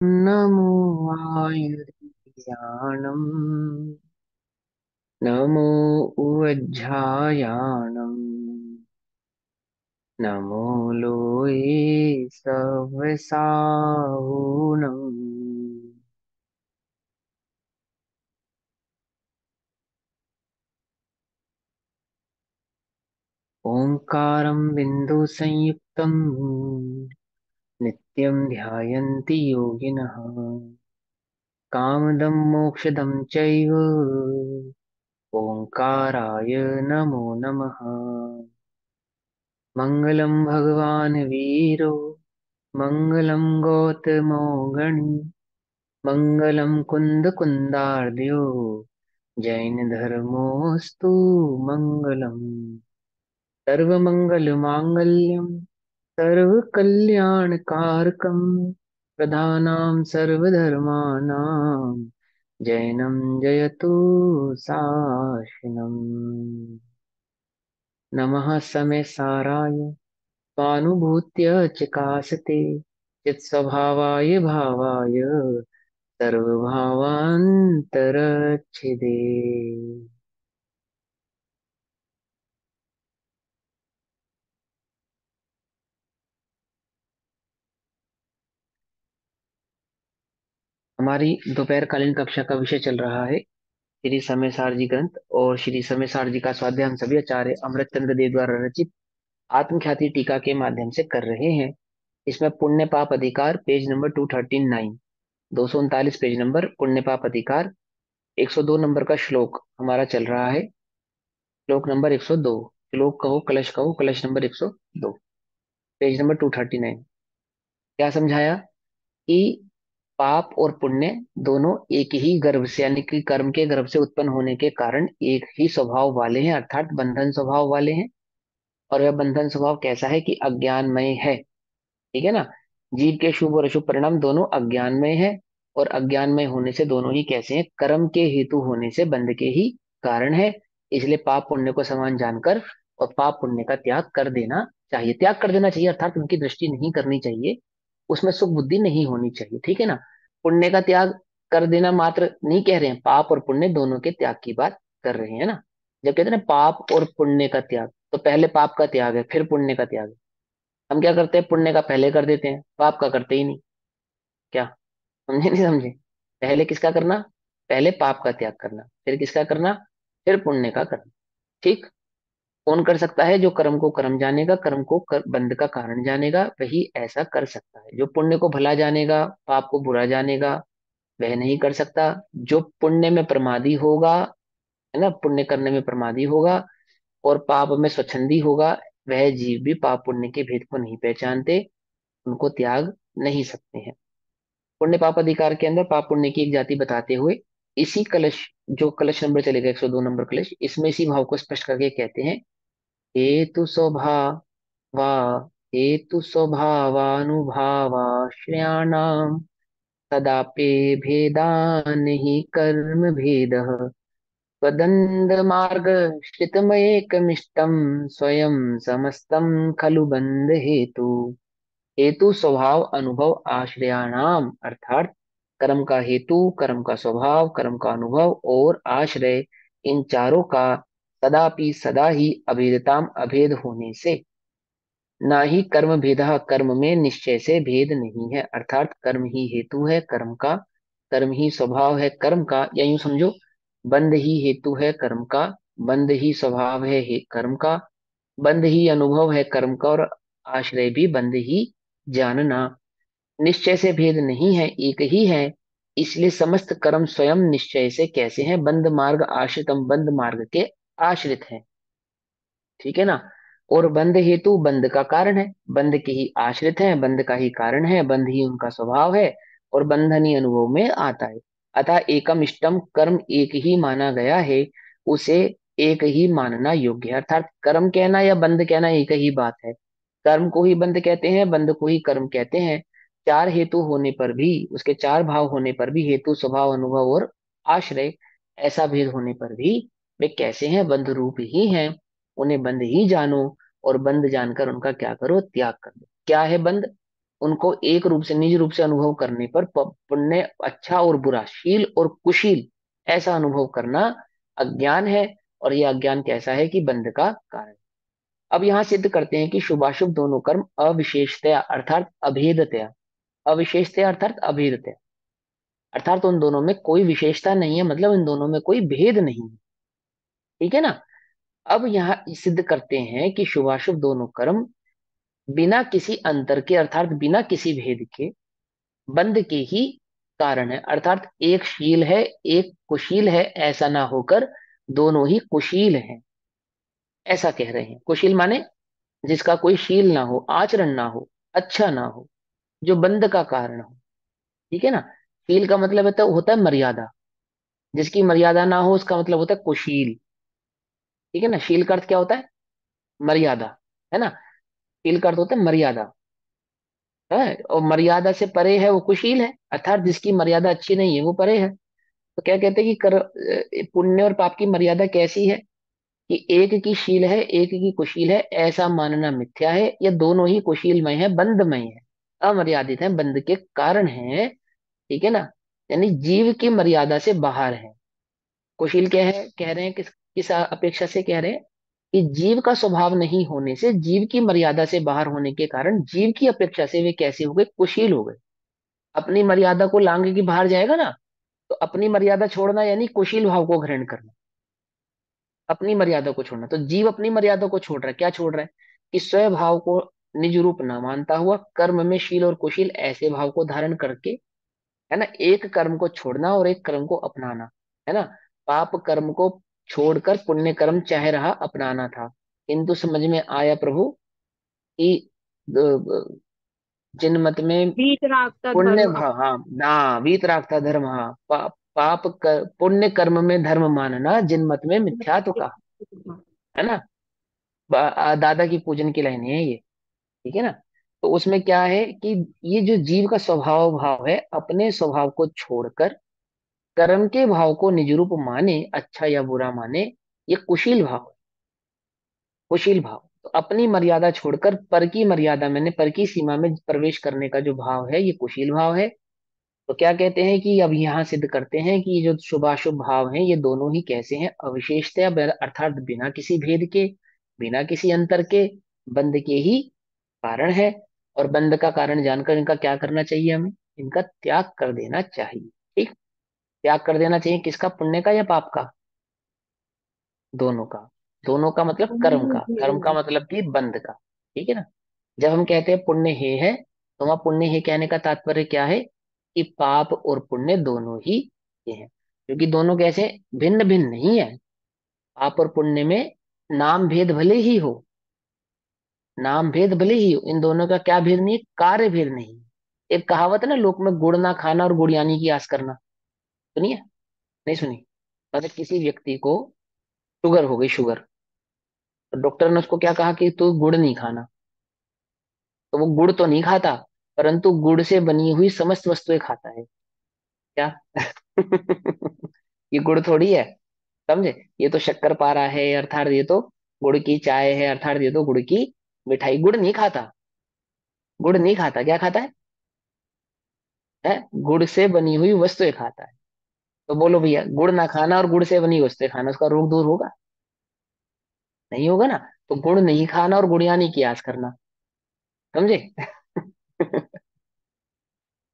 नमो आयुर्याणम् नमो उवज्झायाणम् नमो लोये सवसाहुणम्। ओंकारं बिंदु संयुक्तम् नित्यं ध्यायन्ति योगिनः। कामदं मोक्षदं चैव ओंकाराय नमो नमः। मङ्गलं भगवान् वीरो मङ्गलं गौतमो गणी मङ्गलं कुन्दकुन्दार्द्यो जैनधर्मोऽस्तु मङ्गलम्। सर्वमङ्गलमाङ्गल्यं सर्वकल्याणकारकं प्रधानां सर्वधर्माणां जैनं जयतु शासनम्। नमः समय साराय स्वानुभूत्य चिकासते चित्स्वभावाय भावाय सर्वभावान्तरच्छिदे। हमारी दोपहरकालीन कक्षा का विषय चल रहा है श्री समय सारजी ग्रंथ और श्री समय सारजी का स्वाध्याय हम सभी आचार्य अमृत चंद्र देव द्वारा रचित आत्मख्याति टीका के माध्यम से कर रहे हैं। इसमें पुण्य पाप अधिकार पेज नंबर 239, 239 पेज नंबर पुण्य पाप अधिकार 102 नंबर का श्लोक हमारा चल रहा है। श्लोक नंबर 102, श्लोक कहो कलश नंबर 102, पेज नंबर 239। क्या समझाया कि पाप और पुण्य दोनों एक ही गर्भ से यानी कि कर्म के गर्भ से उत्पन्न होने के कारण एक ही स्वभाव वाले हैं, अर्थात बंधन स्वभाव वाले हैं। और वह बंधन स्वभाव कैसा है कि अज्ञानमय है। ठीक है ना। जीव के शुभ और अशुभ परिणाम दोनों अज्ञानमय है। और अज्ञानमय होने से दोनों ही कैसे हैं, कर्म के हेतु होने से बंध के ही कारण है। इसलिए पाप पुण्य को समान जानकर और पाप पुण्य का त्याग कर देना चाहिए, त्याग कर देना चाहिए अर्थात उनकी दृष्टि नहीं करनी चाहिए, उसमें सुख बुद्धि नहीं होनी चाहिए। ठीक है ना। पुण्य का त्याग कर देना मात्र नहीं कह रहे हैं, पाप और पुण्य दोनों के त्याग की बात कर रहे हैं ना। जब कहते हैं ना पाप और पुण्य का त्याग, तो पहले पाप का त्याग है फिर पुण्य का त्याग है। हम क्या करते हैं, पुण्य का पहले कर देते हैं, पाप का करते ही नहीं। क्या समझे नहीं समझे। पहले किसका करना, पहले पाप का त्याग करना, फिर किसका करना, फिर पुण्य का करना। ठीक। कौन कर सकता है, जो कर्म को कर्म जानेगा, कर्म को बंध का कारण जानेगा, वही ऐसा कर सकता है। जो पुण्य को भला जानेगा, पाप को बुरा जानेगा, वह नहीं कर सकता। जो पुण्य में प्रमादी होगा, है ना, पुण्य करने में प्रमादी होगा और पाप में स्वच्छंदी होगा, वह जीव भी पाप पुण्य के भेद को नहीं पहचानते, उनको त्याग नहीं सकते हैं। पुण्य पाप अधिकार के अंदर पाप पुण्य की एक जाति बताते हुए इसी कलश, जो कलश नंबर चलेगा 102 नंबर कलश, इसमें इसी भाव को स्पष्ट करके कहते हैं, हेतु स्वभाव वा हेतु स्वभावानुभावाश्रयाणाम तदापि भेदान ही कर्म भेदः त्वदन्त मार्ग श्रितमयेकमिष्टम स्वयं समस्तं खलु बंध हेतु। हेतु स्वभाव अनुभव आश्रयाणाम अर्थात कर्म का हेतु, कर्म का स्वभाव, कर्म का अनुभव और आश्रय, इन चारों का सदापि सदा ही अभेदताम अभेद होने से, ना ही कर्म भेद, कर्म में निश्चय से भेद नहीं है। अर्थात कर्म ही हेतु है कर्म का, कर्म ही स्वभाव है कर्म का, या यूं समझो बंध ही हेतु है कर्म का, बंध ही स्वभाव है कर्म का, बंध ही अनुभव है कर्म का और आश्रय भी बंध ही जानना। निश्चय से भेद नहीं है, एक ही है। इसलिए समस्त कर्म स्वयं निश्चय से कैसे हैं, बंध मार्ग आश्रितम, बंध मार्ग के आश्रित हैं। ठीक है ना। और बंध हेतु बंध का कारण है, बंध के ही आश्रित हैं, बंध का ही कारण है, बंध ही उनका स्वभाव है और बंधन ही अनुभव में आता है। अतः एकम इष्टम, कर्म एक ही माना गया है, उसे एक ही मानना योग्य है। अर्थात कर्म कहना या बंध कहना एक ही बात है। कर्म को ही बंध कहते हैं, बंध को ही कर्म कहते हैं। चार हेतु होने पर भी, उसके चार भाव होने पर भी, हेतु स्वभाव अनुभव और आश्रय, ऐसा भेद होने पर भी वे कैसे हैं, बंध रूप ही हैं। उन्हें बंद ही जानो और बंद जानकर उनका क्या करो, त्याग कर दो। क्या है बंद, उनको एक रूप से निज रूप से अनुभव करने पर पुण्य अच्छा और बुरा, शील और कुशील, ऐसा अनुभव करना अज्ञान है। और यह अज्ञान कैसा है कि बंध का कारण। अब यहाँ सिद्ध करते हैं कि शुभाशुभ दोनों कर्म अविशेषतया अर्थात अभेदतया, अविशेषतया अर्थात अभेदतया, अर्थात उन दोनों में कोई विशेषता नहीं है, मतलब इन दोनों में कोई भेद नहीं है। ठीक है ना। अब यहाँ सिद्ध करते हैं कि शुभाशुभ दोनों कर्म बिना किसी अंतर के अर्थात बिना किसी भेद के बंध के ही कारण है, अर्थात एक शील है एक कुशील है ऐसा ना होकर दोनों ही कुशील हैं, ऐसा कह रहे हैं। कुशील माने जिसका कोई शील ना हो, आचरण ना हो, अच्छा ना हो, जो बंध का कारण हो। ठीक है ना। शील का मतलब होता है मर्यादा, जिसकी मर्यादा ना हो उसका मतलब होता है कुशील। ठीक है ना। शील का अर्थ क्या होता है? मर्यादा, है ना। शील का अर्थ होता है मर्यादा, है। और मर्यादा से परे है वो कुशील है, अर्थात जिसकी मर्यादा अच्छी नहीं है वो परे है। तो क्या कहते हैं कि पुण्य और पाप की मर्यादा कैसी है कि एक की शील है एक की कुशील है ऐसा मानना मिथ्या है। ये दोनों ही कुशीलमय है, बंधमय है, अमर्यादित है, बंध के कारण है। ठीक है ना। यानी जीव की मर्यादा से बाहर है। कुशील क्या है कह रहे हैं, किस किस अपेक्षा से कह रहे हैं कि जीव का स्वभाव नहीं होने से, जीव की मर्यादा से बाहर होने के कारण जीव की अपेक्षा से वे कैसे हो गए? कुशील हो गए। अपनी मर्यादा को लांग के बाहर जाएगा ना, तो अपनी मर्यादा छोड़ना यानी कुशील भाव को ग्रहण करना। अपनी मर्यादा को छोड़ना, तो जीव अपनी मर्यादा को छोड़ रहा है। क्या छोड़ रहा है? कि स्वयं भाव को निज रूप न मानता हुआ कर्म में शील और कुशील ऐसे भाव को धारण करके, है ना, एक कर्म को छोड़ना और एक कर्म को अपनाना, है ना। पाप कर्म को छोड़कर पुण्य कर्म चाह रहा अपनाना था, किंतु समझ में आया प्रभु कि जिन मत में वीतराग पुण्य धर्म भाव, हाँ ना, वीतरागता धर्म, हाँ, पुण्य कर्म में धर्म मानना, जिन मत में मिथ्यात्व का, है ना। दादा की पूजन की लाइन है ये। ठीक है ना। तो उसमें क्या है कि ये जो जीव का स्वभाव भाव है, अपने स्वभाव को छोड़कर कर्म के भाव को निज रूप माने, अच्छा या बुरा माने, ये कुशील भाव है। कुशील भाव तो अपनी मर्यादा छोड़कर पर की मर्यादा, मैंने पर की सीमा में प्रवेश करने का जो भाव है, ये कुशील भाव है। तो क्या कहते हैं कि अब यहाँ सिद्ध करते हैं कि ये जो शुभाशुभ भाव हैं ये दोनों ही कैसे हैं? अविशेषतया अर्थात बिना किसी भेद के, बिना किसी अंतर के, बंध के ही कारण है। और बंध का कारण जानकर इनका क्या करना चाहिए? हमें इनका त्याग कर देना चाहिए। ठीक। त्याग कर देना चाहिए किसका? पुण्य का या पाप का? दोनों का। दोनों का मतलब कर्म का, कर्म का मतलब कि बंध का। ठीक है ना। जब हम कहते हैं पुण्य है तो वहां पुण्य है कहने का तात्पर्य क्या है कि पाप और पुण्य दोनों ही ये हैं, क्योंकि दोनों कैसे भिन्न भिन्न नहीं है। पाप और पुण्य में नाम भेद भले ही हो, नाम भेद भले ही हो, इन दोनों का क्या भेद नहीं है? कार्य भेद नहीं है। एक कहावत है ना लोक में, गुड़ ना खाना और गुड़ियानी की आस करना। सुनिए? नहीं सुनी? मतलब किसी व्यक्ति को शुगर हो गई, शुगर, तो डॉक्टर ने उसको क्या कहा कि तू गुड़ नहीं खाना। तो वो गुड़ तो नहीं खाता, परंतु गुड़ से बनी हुई समस्त वस्तुएं खाता है। क्या? ये गुड़ थोड़ी है, समझे। ये तो शक्कर पारा है, अर्थात ये तो गुड़ की चाय है, अर्थात ये तो गुड़ की मिठाई। गुड़ नहीं खाता, गुड़ नहीं खाता, क्या खाता है? गुड़ से बनी हुई वस्तुएं खाता है। तो बोलो भैया, गुड़ ना खाना और गुड़ से बनी वस्तुएं खाना, उसका रोग दूर होगा? नहीं होगा ना। तो गुड़ नहीं खाना और गुड़ियानी की आस करना, समझे।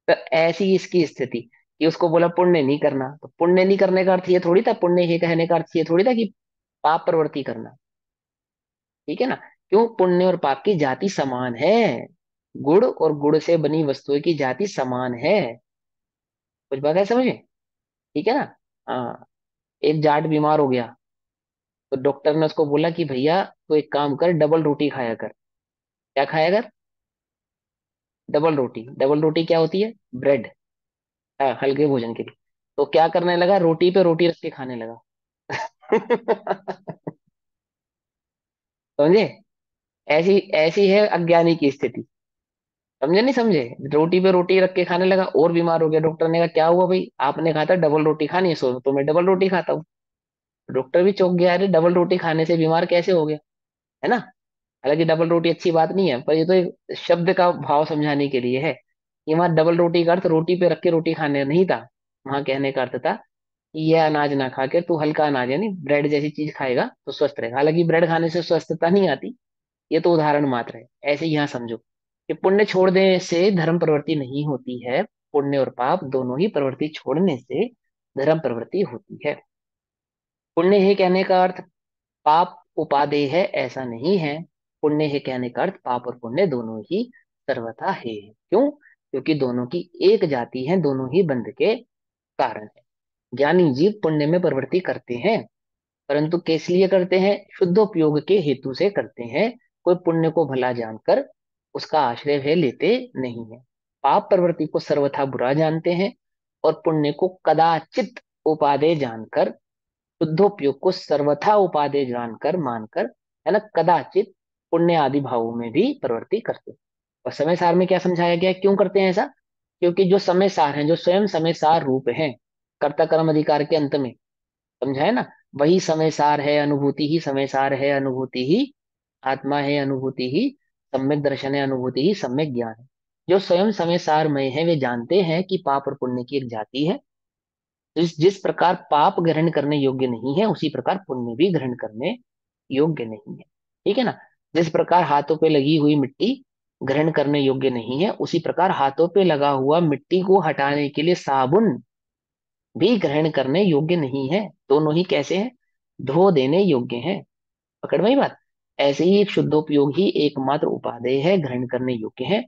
तो ऐसी इसकी स्थिति कि उसको बोला पुण्य नहीं करना, तो पुण्य नहीं करने का अर्थ ये थोड़ी था, पुण्य ही कहने का अर्थ ये थोड़ी था कि पाप प्रवृत्ति करना। ठीक है ना। क्यों? पुण्य और पाप की जाति समान है। गुड़ और गुड़ से बनी वस्तुएं की जाति समान है। कुछ बात है समझे? ठीक है ना। हाँ। एक जाट बीमार हो गया, तो डॉक्टर ने उसको बोला कि भैया तू एक काम कर, डबल रोटी खाया कर। क्या खाया कर? डबल रोटी। डबल रोटी क्या होती है? ब्रेड। हाँ, हल्के भोजन के लिए। तो क्या करने लगा? रोटी पे रोटी रख के खाने लगा। समझे? ऐसी ऐसी है अज्ञानी की स्थिति। समझे नहीं समझे? रोटी पे रोटी रख के खाने लगा और बीमार हो गया। डॉक्टर ने कहा क्या हुआ भाई? आपने कहा था डबल रोटी खानी है, सो तो मैं डबल रोटी खाता हूँ। डॉक्टर भी चौंक गया, अरे डबल रोटी खाने से बीमार कैसे हो गया, है ना। हालांकि डबल रोटी अच्छी बात नहीं है, पर ये तो एक शब्द का भाव समझाने के लिए है। ये वहां डबल रोटी का अर्थ रोटी पे रख के रोटी खाने नहीं था। वहां कहने का अर्थ था कि यह अनाज ना खा के तू हल्का अनाज यानी ब्रेड जैसी चीज खाएगा तो स्वस्थ रहेगा। हालांकि ब्रेड खाने से स्वस्थता नहीं आती, ये तो उदाहरण मात्र है। ऐसे ही यहाँ समझो कि पुण्य छोड़ने से धर्म प्रवृत्ति नहीं होती है, पुण्य और पाप दोनों ही प्रवृत्ति छोड़ने से धर्म प्रवृत्ति होती है। पुण्य है कहने का अर्थ पाप उपादेय है ऐसा नहीं है। पुण्य है कहने का अर्थ पाप और पुण्य दोनों ही सर्वथा है। क्यों? क्योंकि दोनों की एक जाति है, दोनों ही बंध के कारण है। ज्ञानी जीव पुण्य में प्रवृत्ति करते हैं, परंतु किस लिए करते हैं? शुद्धोपयोग के हेतु से करते हैं। कोई पुण्य को भला जानकर उसका आश्रय है लेते नहीं है। पाप प्रवृत्ति को सर्वथा बुरा जानते हैं और पुण्य को कदाचित उपादेय जानकर, शुद्धोपयोग को सर्वथा उपादेय जानकर मानकर, है ना, कदाचित पुण्य आदि भावों में भी प्रवृत्ति करते हैं। और समय सार में क्या समझाया गया है? क्यों करते हैं ऐसा? क्योंकि जो समय सार हैं, जो स्वयं समय सार रूप हैं, कर्ता कर्म अधिकार के अंत में समझा है ना, वही समय सार है, अनुभूति ही समय सार है, अनुभूति ही आत्मा है, अनुभूति ही सम्यक दर्शन है, अनुभूति ही सम्यक ज्ञान है। जो स्वयं समय सारमय है वे जानते हैं कि पाप और पुण्य की एक जाति है। जिस जिस प्रकार पाप ग्रहण करने योग्य नहीं है, उसी प्रकार पुण्य भी ग्रहण करने योग्य नहीं है। ठीक है ना? जिस प्रकार हाथों पे लगी हुई मिट्टी ग्रहण करने योग्य नहीं है, उसी प्रकार हाथों पे लगा हुआ मिट्टी को हटाने के लिए साबुन भी ग्रहण करने योग्य नहीं है। दोनों ही कैसे हैं? धो देने योग्य हैं। पकड़ में ही बात। ऐसे ही एक शुद्धोपयोग ही एकमात्र उपादेय है, ग्रहण करने योग्य है।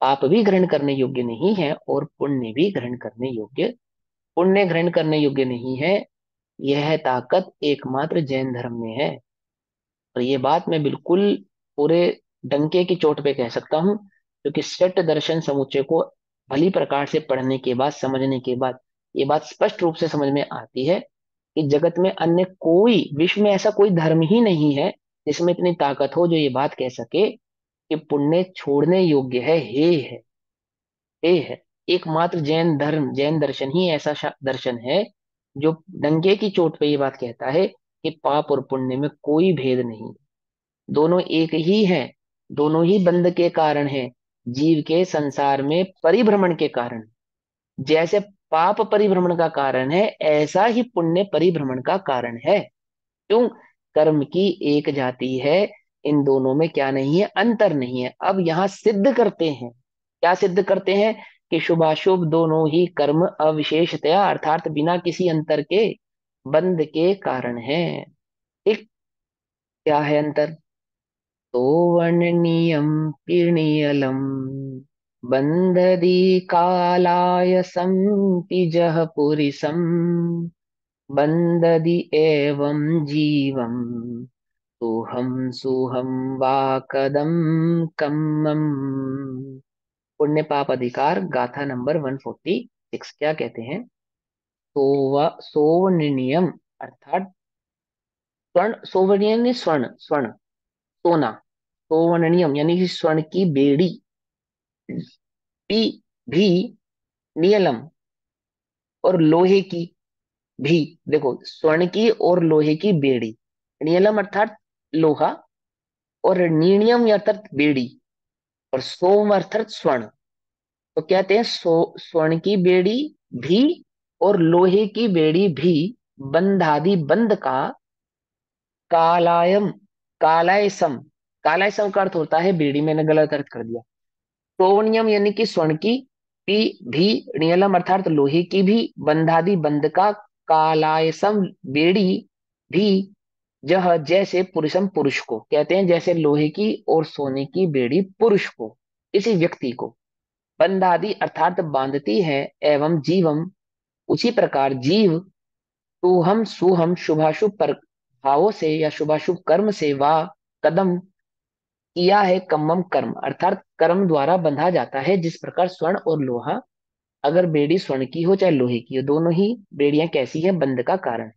पाप भी ग्रहण करने योग्य नहीं है और पुण्य भी ग्रहण करने योग्य, पुण्य ग्रहण करने योग्य नहीं है। यह ताकत एकमात्र जैन धर्म में है। और ये बात मैं बिल्कुल पूरे डंके की चोट पे कह सकता हूँ, क्योंकि शट दर्शन समुच्चय को भली प्रकार से पढ़ने के बाद, समझने के बाद, ये बात स्पष्ट रूप से समझ में आती है कि जगत में अन्य कोई, विश्व में ऐसा कोई धर्म ही नहीं है जिसमें इतनी ताकत हो जो ये बात कह सके कि पुण्य छोड़ने योग्य है। हे है एकमात्र जैन धर्म, जैन दर्शन ही ऐसा दर्शन है जो डंके की चोट पे ये बात कहता है कि पाप और पुण्य में कोई भेद नहीं, दोनों एक ही हैं। दोनों ही बंध के कारण हैं, जीव के संसार में परिभ्रमण के कारण। जैसे पाप परिभ्रमण का कारण है, ऐसा ही पुण्य परिभ्रमण का कारण है। क्यों? कर्म की एक जाति है, इन दोनों में क्या नहीं है? अंतर नहीं है। अब यहां सिद्ध करते हैं, क्या सिद्ध करते हैं? कि शुभाशुभ दोनों ही कर्म अविशेषतया अर्थात बिना किसी अंतर के बंध के कारण है। ठीक? क्या है अंतर? तो वर्णनीयम पिर्णीयलम बंददी कालाय संपिजः पुरिसम बंददी एवं जीवम सोहम सोहम वा कदम कम्मम। पुण्य पाप अधिकार गाथा नंबर 146 क्या कहते हैं? सोवनियम अर्थात स्वर्ण, सोवनियम ने स्वर्ण, स्वर्ण सोना, सोवनियम यानी कि स्वर्ण की बेड़ी, पी भी नियलम और लोहे की भी। देखो, स्वर्ण की और लोहे की बेड़ी, नियलम अर्थात लोहा, और नीणियम अर्थात बेड़ी, और सोम अर्थात स्वर्ण। तो कहते हैं स्वर्ण की बेड़ी भी और लोहे की बेड़ी भी बंधादि बंध का कालायम, कालायसम, कालायसम का अर्थ होता है बेड़ी, मैंने गलत अर्थ कर दिया। सोवनियम यानी कि स्वर्ण की, पी भी नियलम अर्थात लोहे की भी, बंधादि बंध का कालायसम बेड़ी भी, जह जैसे पुरुषम पुरुष को कहते हैं, जैसे लोहे की और सोने की बेड़ी पुरुष को, किसी व्यक्ति को बंधादि अर्थात बांधती है, एवं जीवम उसी प्रकार जीव, तो हम सुहम शुभाशुभ पर भावों से या शुभाशुभ कर्म से, वा कदम किया है कम्मम कर्म अर्थात कर्म द्वारा बंधा जाता है। जिस प्रकार स्वर्ण और लोहा, अगर बेड़ी स्वर्ण की हो चाहे लोहे की हो, दोनों ही बेड़ियां कैसी है? बंध का कारण है।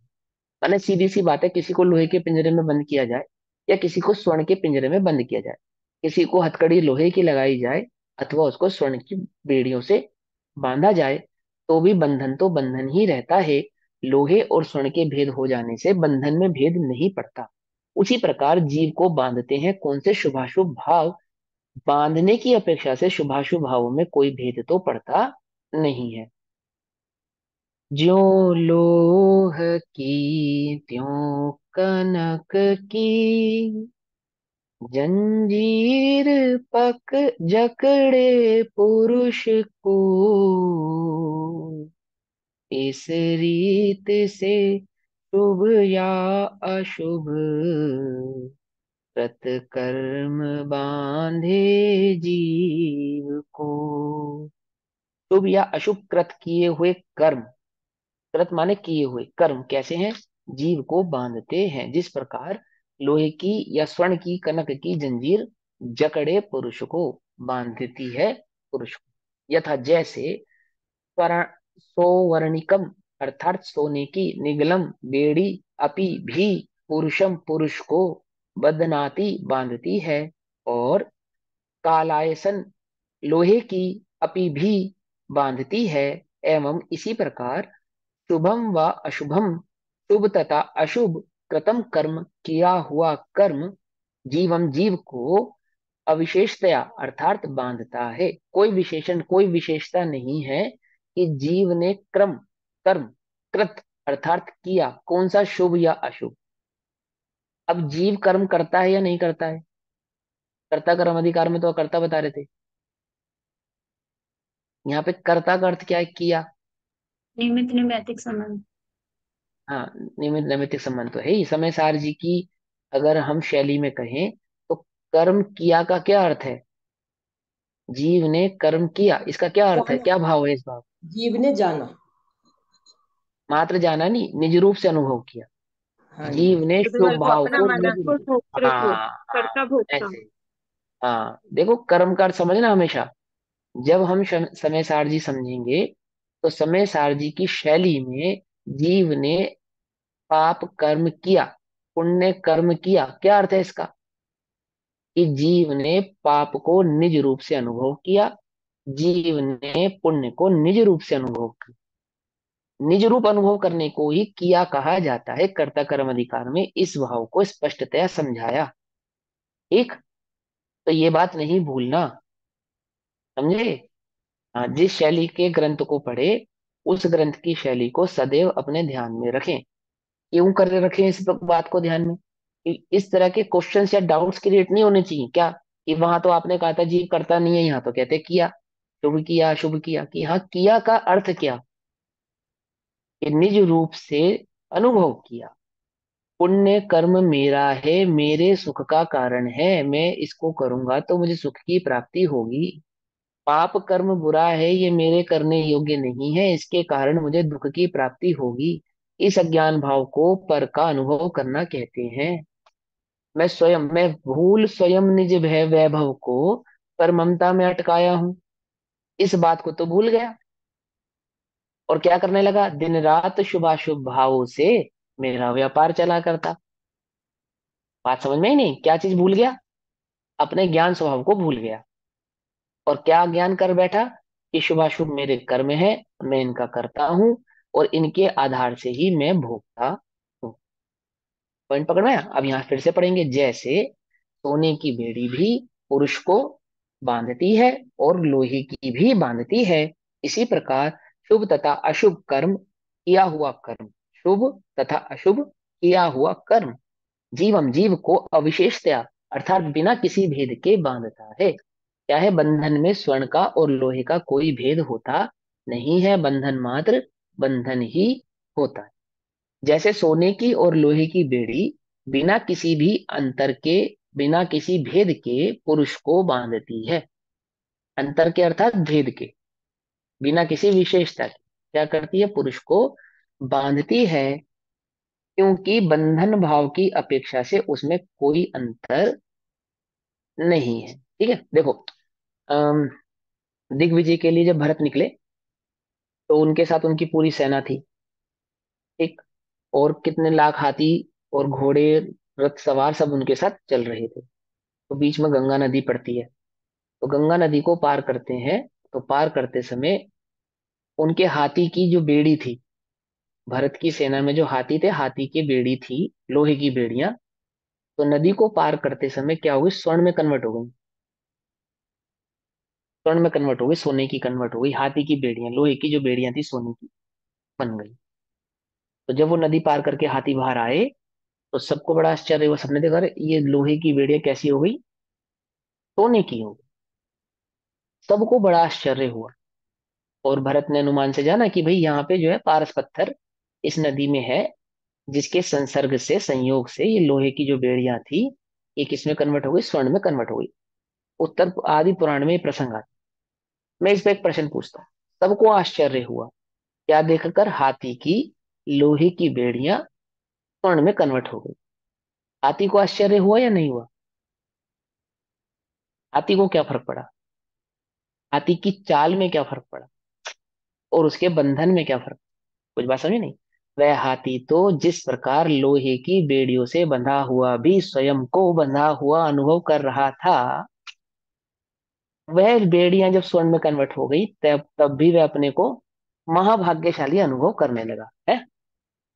माने सीधी सी बात है, किसी को लोहे के पिंजरे में बंद किया जाए या किसी को स्वर्ण के पिंजरे में बंद किया जाए, किसी को हथकड़ी लोहे की लगाई जाए अथवा उसको स्वर्ण की बेड़ियों से बांधा जाए, तो भी बंधन तो बंधन ही रहता है। लोहे और स्वर्ण के भेद हो जाने से बंधन में भेद नहीं पड़ता। उसी प्रकार जीव को बांधते हैं कौन से शुभाशुभ भाव। बांधने की अपेक्षा से शुभाशुभ भावों में कोई भेद तो पड़ता नहीं है। ज्यों लोह की त्यों कनक की, जंजीर पक जकड़े पुरुष को, इस रीत से शुभ या अशुभ कृतकर्म बांधे जीव को। शुभ या अशुभ कृत किए हुए कर्म, कृत माने किए हुए कर्म कैसे हैं, जीव को बांधते हैं। जिस प्रकार लोहे की या स्वर्ण की कनक की जंजीर जकड़े पुरुष को बांधती है, पुरुष को। यथा जैसे स्वर्ण सोवर्णिकम अर्थात सोने की निगलम बेड़ी अपि भी पुरुषम पुरुष को बदनाती बांधती है। और कालायसन लोहे की अपि भी बांधती है। एवं इसी प्रकार शुभम व अशुभम, शुभ तथा अशुभ कृतम कर्म किया हुआ कर्म जीवम जीव को अविशेषतया अर्थात बांधता है। कोई विशेषण कोई विशेषता नहीं है कि जीव ने क्रम कर्म कृत अर्थात किया कौन सा शुभ या अशुभ। अब जीव कर्म करता है या नहीं करता है। कर्ता कर्म अधिकार में तो कर्ता बता रहे थे, यहाँ पे कर्ता का अर्थ क्या है, किया। निमित्त निमित्तिक संबंध। हाँ, निमित्त नैमित्तिक संबंध तो है ही। समय सार जी की अगर हम शैली में कहें तो कर्म किया का क्या अर्थ है, जीव ने कर्म किया, इसका क्या अर्थ है, जाना, क्या भाव है इस भाव। जीव ने जाना। मात्र जाना नहीं, निज रूप से अनुभव किया। हाँ जी। जीव ने बुद्धबल शुभ को भाव अपना को माना निज तो रूप। भोक्तृत्व, हाँ कर्ता हाँ, भोक्ता। ऐसे। हाँ देखो, कर्म का अर्थ समझना हमेशा। जब हम समय सार जी समझेंगे तो समय सार जी की शैली में जीव ने पाप कर्म किया, पुण्य कर्म किया, क्या अर्थ है इसका, कि जीव ने पाप को निज रूप से अनुभव किया, जीव ने पुण्य को निज रूप से अनुभव किया। निज रूप अनुभव करने को ही किया कहा जाता है। कर्ता कर्म अधिकार में इस भाव को स्पष्टतया समझाया। ठीक, तो ये बात नहीं भूलना, समझे। हाँ, जिस शैली के ग्रंथ को पढ़े उस ग्रंथ की शैली को सदैव अपने ध्यान में रखें। क्यों कर रखें इस बात को ध्यान में, कि इस तरह के क्वेश्चंस या डाउट्स क्रिएट नहीं होने चाहिए क्या, कि वहां तो आपने कहा था जीव करता नहीं है, यहाँ तो कहते किया, शुभ किया अशुभ किया, कि हाँ किया का अर्थ क्या, कि निज रूप से अनुभव किया। पुण्य कर्म मेरा है, मेरे सुख का कारण है, मैं इसको करूंगा तो मुझे सुख की प्राप्ति होगी। पाप कर्म बुरा है, ये मेरे करने योग्य नहीं है, इसके कारण मुझे दुख की प्राप्ति होगी। इस अज्ञान भाव को पर का अनुभव करना कहते हैं। मैं भूल स्वयं निज भय वैभव को पर ममता में अटकाया हूं, इस बात को तो भूल गया। और क्या करने लगा, दिन रात शुभाशुभ भावों से मेरा व्यापार चला करता। बात समझ में ही नहीं, क्या चीज भूल गया, अपने ज्ञान स्वभाव को भूल गया। और क्या ज्ञान कर बैठा, कि शुभाशुभ मेरे कर्म है, मैं इनका करता हूं और इनके आधार से ही मैं भोगता हूं। पॉइंट पकड़ में आया? अब यहाँ फिर से पढ़ेंगे। जैसे सोने की बेड़ी भी पुरुष को बांधती है और लोहे की भी बांधती है, इसी प्रकार शुभ तथा अशुभ कर्म किया हुआ कर्म, शुभ तथा अशुभ किया हुआ कर्म जीवम जीव को अविशेषतया अर्थात बिना किसी भेद के बांधता है। क्या है, बंधन में स्वर्ण का और लोहे का कोई भेद होता नहीं है, बंधन मात्र बंधन ही होता है। जैसे सोने की और लोहे की बेड़ी बिना किसी भी अंतर के, बिना किसी भेद के पुरुष को बांधती है। अंतर के अर्थात भेद के, बिना किसी विशेषता के क्या करती है, पुरुष को बांधती है। क्योंकि बंधन भाव की अपेक्षा से उसमें कोई अंतर नहीं है। ठीक है, देखो, अम, दिग्विजय के लिए जब भरत निकले तो उनके साथ उनकी पूरी सेना थी। ठीक, और कितने लाख हाथी और घोड़े, रथ सवार सब उनके साथ चल रहे थे। तो बीच में गंगा नदी पड़ती है, तो गंगा नदी को पार करते हैं। तो पार करते समय उनके हाथी की जो बेड़ी थी, भरत की सेना में जो हाथी थे, हाथी की बेड़ी थी, लोहे की बेड़ियां, तो नदी को पार करते समय क्या हो गई, स्वर्ण में कन्वर्ट हो गई। स्वर्ण में कन्वर्ट हो गई, सोने की कन्वर्ट हो गई। हाथी की बेड़ियां, लोहे की जो बेड़ियां थी सोने की बन गई। तो जब वो नदी पार करके हाथी बाहर आए, तो सबको बड़ा आश्चर्य हुआ। सबने देखा, अरे ये लोहे की बेड़ियां कैसी हो गई, सोने की हो गई। सबको बड़ा आश्चर्य हुआ। और भरत ने अनुमान से जाना कि भाई यहाँ पे जो है पारस पत्थर इस नदी में है, जिसके संसर्ग से, संयोग से ये लोहे की जो बेड़ियां थी, ये किस में कन्वर्ट हो गई, स्वर्ण में कन्वर्ट हो गई। उत्तर आदि पुराण में ये प्रसंग आता है। मैं इस पे एक प्रश्न पूछता हूँ। सबको आश्चर्य हुआ क्या देखकर, हाथी की लोहे की बेड़ियां स्वर्ण में कन्वर्ट हो गई। हाथी को आश्चर्य हुआ या नहीं हुआ? हाथी को क्या फर्क पड़ा? हाथी की चाल में क्या फर्क पड़ा? और उसके बंधन में क्या फर्क? कुछ बात समझे नहीं? वह हाथी तो जिस प्रकार लोहे की बेड़ियों से बंधा हुआ भी स्वयं को बंधा हुआ अनुभव कर रहा था, वह बेड़ियां जब स्वर्ण में कन्वर्ट हो गई, तब तब भी वह अपने को महाभाग्यशाली अनुभव करने लगा है।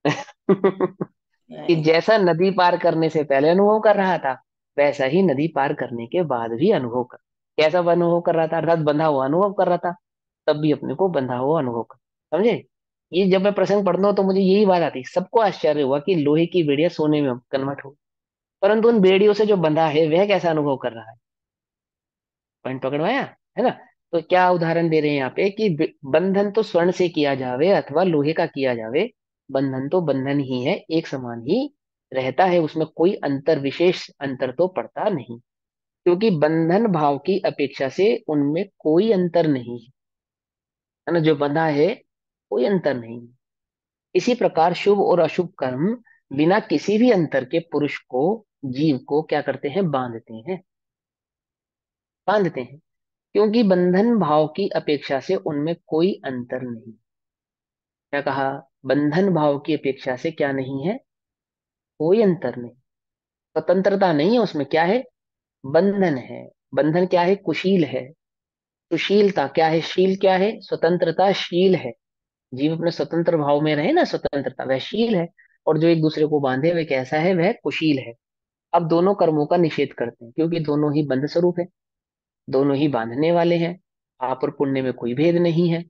कि नहीं। जैसा नदी पार करने से पहले अनुभव कर रहा था, वैसा ही नदी पार करने के बाद भी अनुभव कर। कैसा अनुभव कर रहा था, रथ बंधा हुआ अनुभव कर रहा था, तब भी अपने को बंधा हुआ अनुभव कर। समझे? ये जब मैं प्रसंग पढ़ता हूँ तो मुझे यही बात आती, सबको आश्चर्य हुआ कि लोहे की बेड़ियां सोने में कन्वर्ट हो, परंतु उन बेड़ियों से जो बंधा है वह कैसा अनुभव कर रहा है। पॉइंट पकड़ में आया? है ना? तो क्या उदाहरण दे रहे हैं यहाँ पे कि बंधन तो स्वर्ण से किया जावे अथवा लोहे का किया जावे, बंधन तो बंधन ही है, एक समान ही रहता है, उसमें कोई अंतर, विशेष अंतर तो पड़ता नहीं। क्योंकि बंधन भाव की अपेक्षा से उनमें कोई अंतर नहीं है ना, जो बंधा है कोई अंतर नहीं। इसी प्रकार शुभ और अशुभ कर्म बिना किसी भी अंतर के पुरुष को, जीव को क्या करते हैं, बांधते हैं। बांधते हैं क्योंकि बंधन भाव की अपेक्षा से उनमें कोई अंतर नहीं। क्या कहा? बंधन भाव की अपेक्षा से क्या नहीं है, कोई अंतर नहीं। स्वतंत्रता नहीं है उसमें, क्या है, बंधन है। बंधन क्या है, कुशील है। सुशीलता क्या है, शील क्या है, स्वतंत्रता शील है। जीव अपने स्वतंत्र भाव में रहे ना, स्वतंत्रता वह शील है। और जो एक दूसरे को बांधे हुए कैसा है, वह कुशील है। अब दोनों कर्मों का निषेध करते हैं क्योंकि दोनों ही बंध स्वरूप है, दोनों ही बांधने वाले हैं। पाप और पुण्य में कोई भेद नहीं है।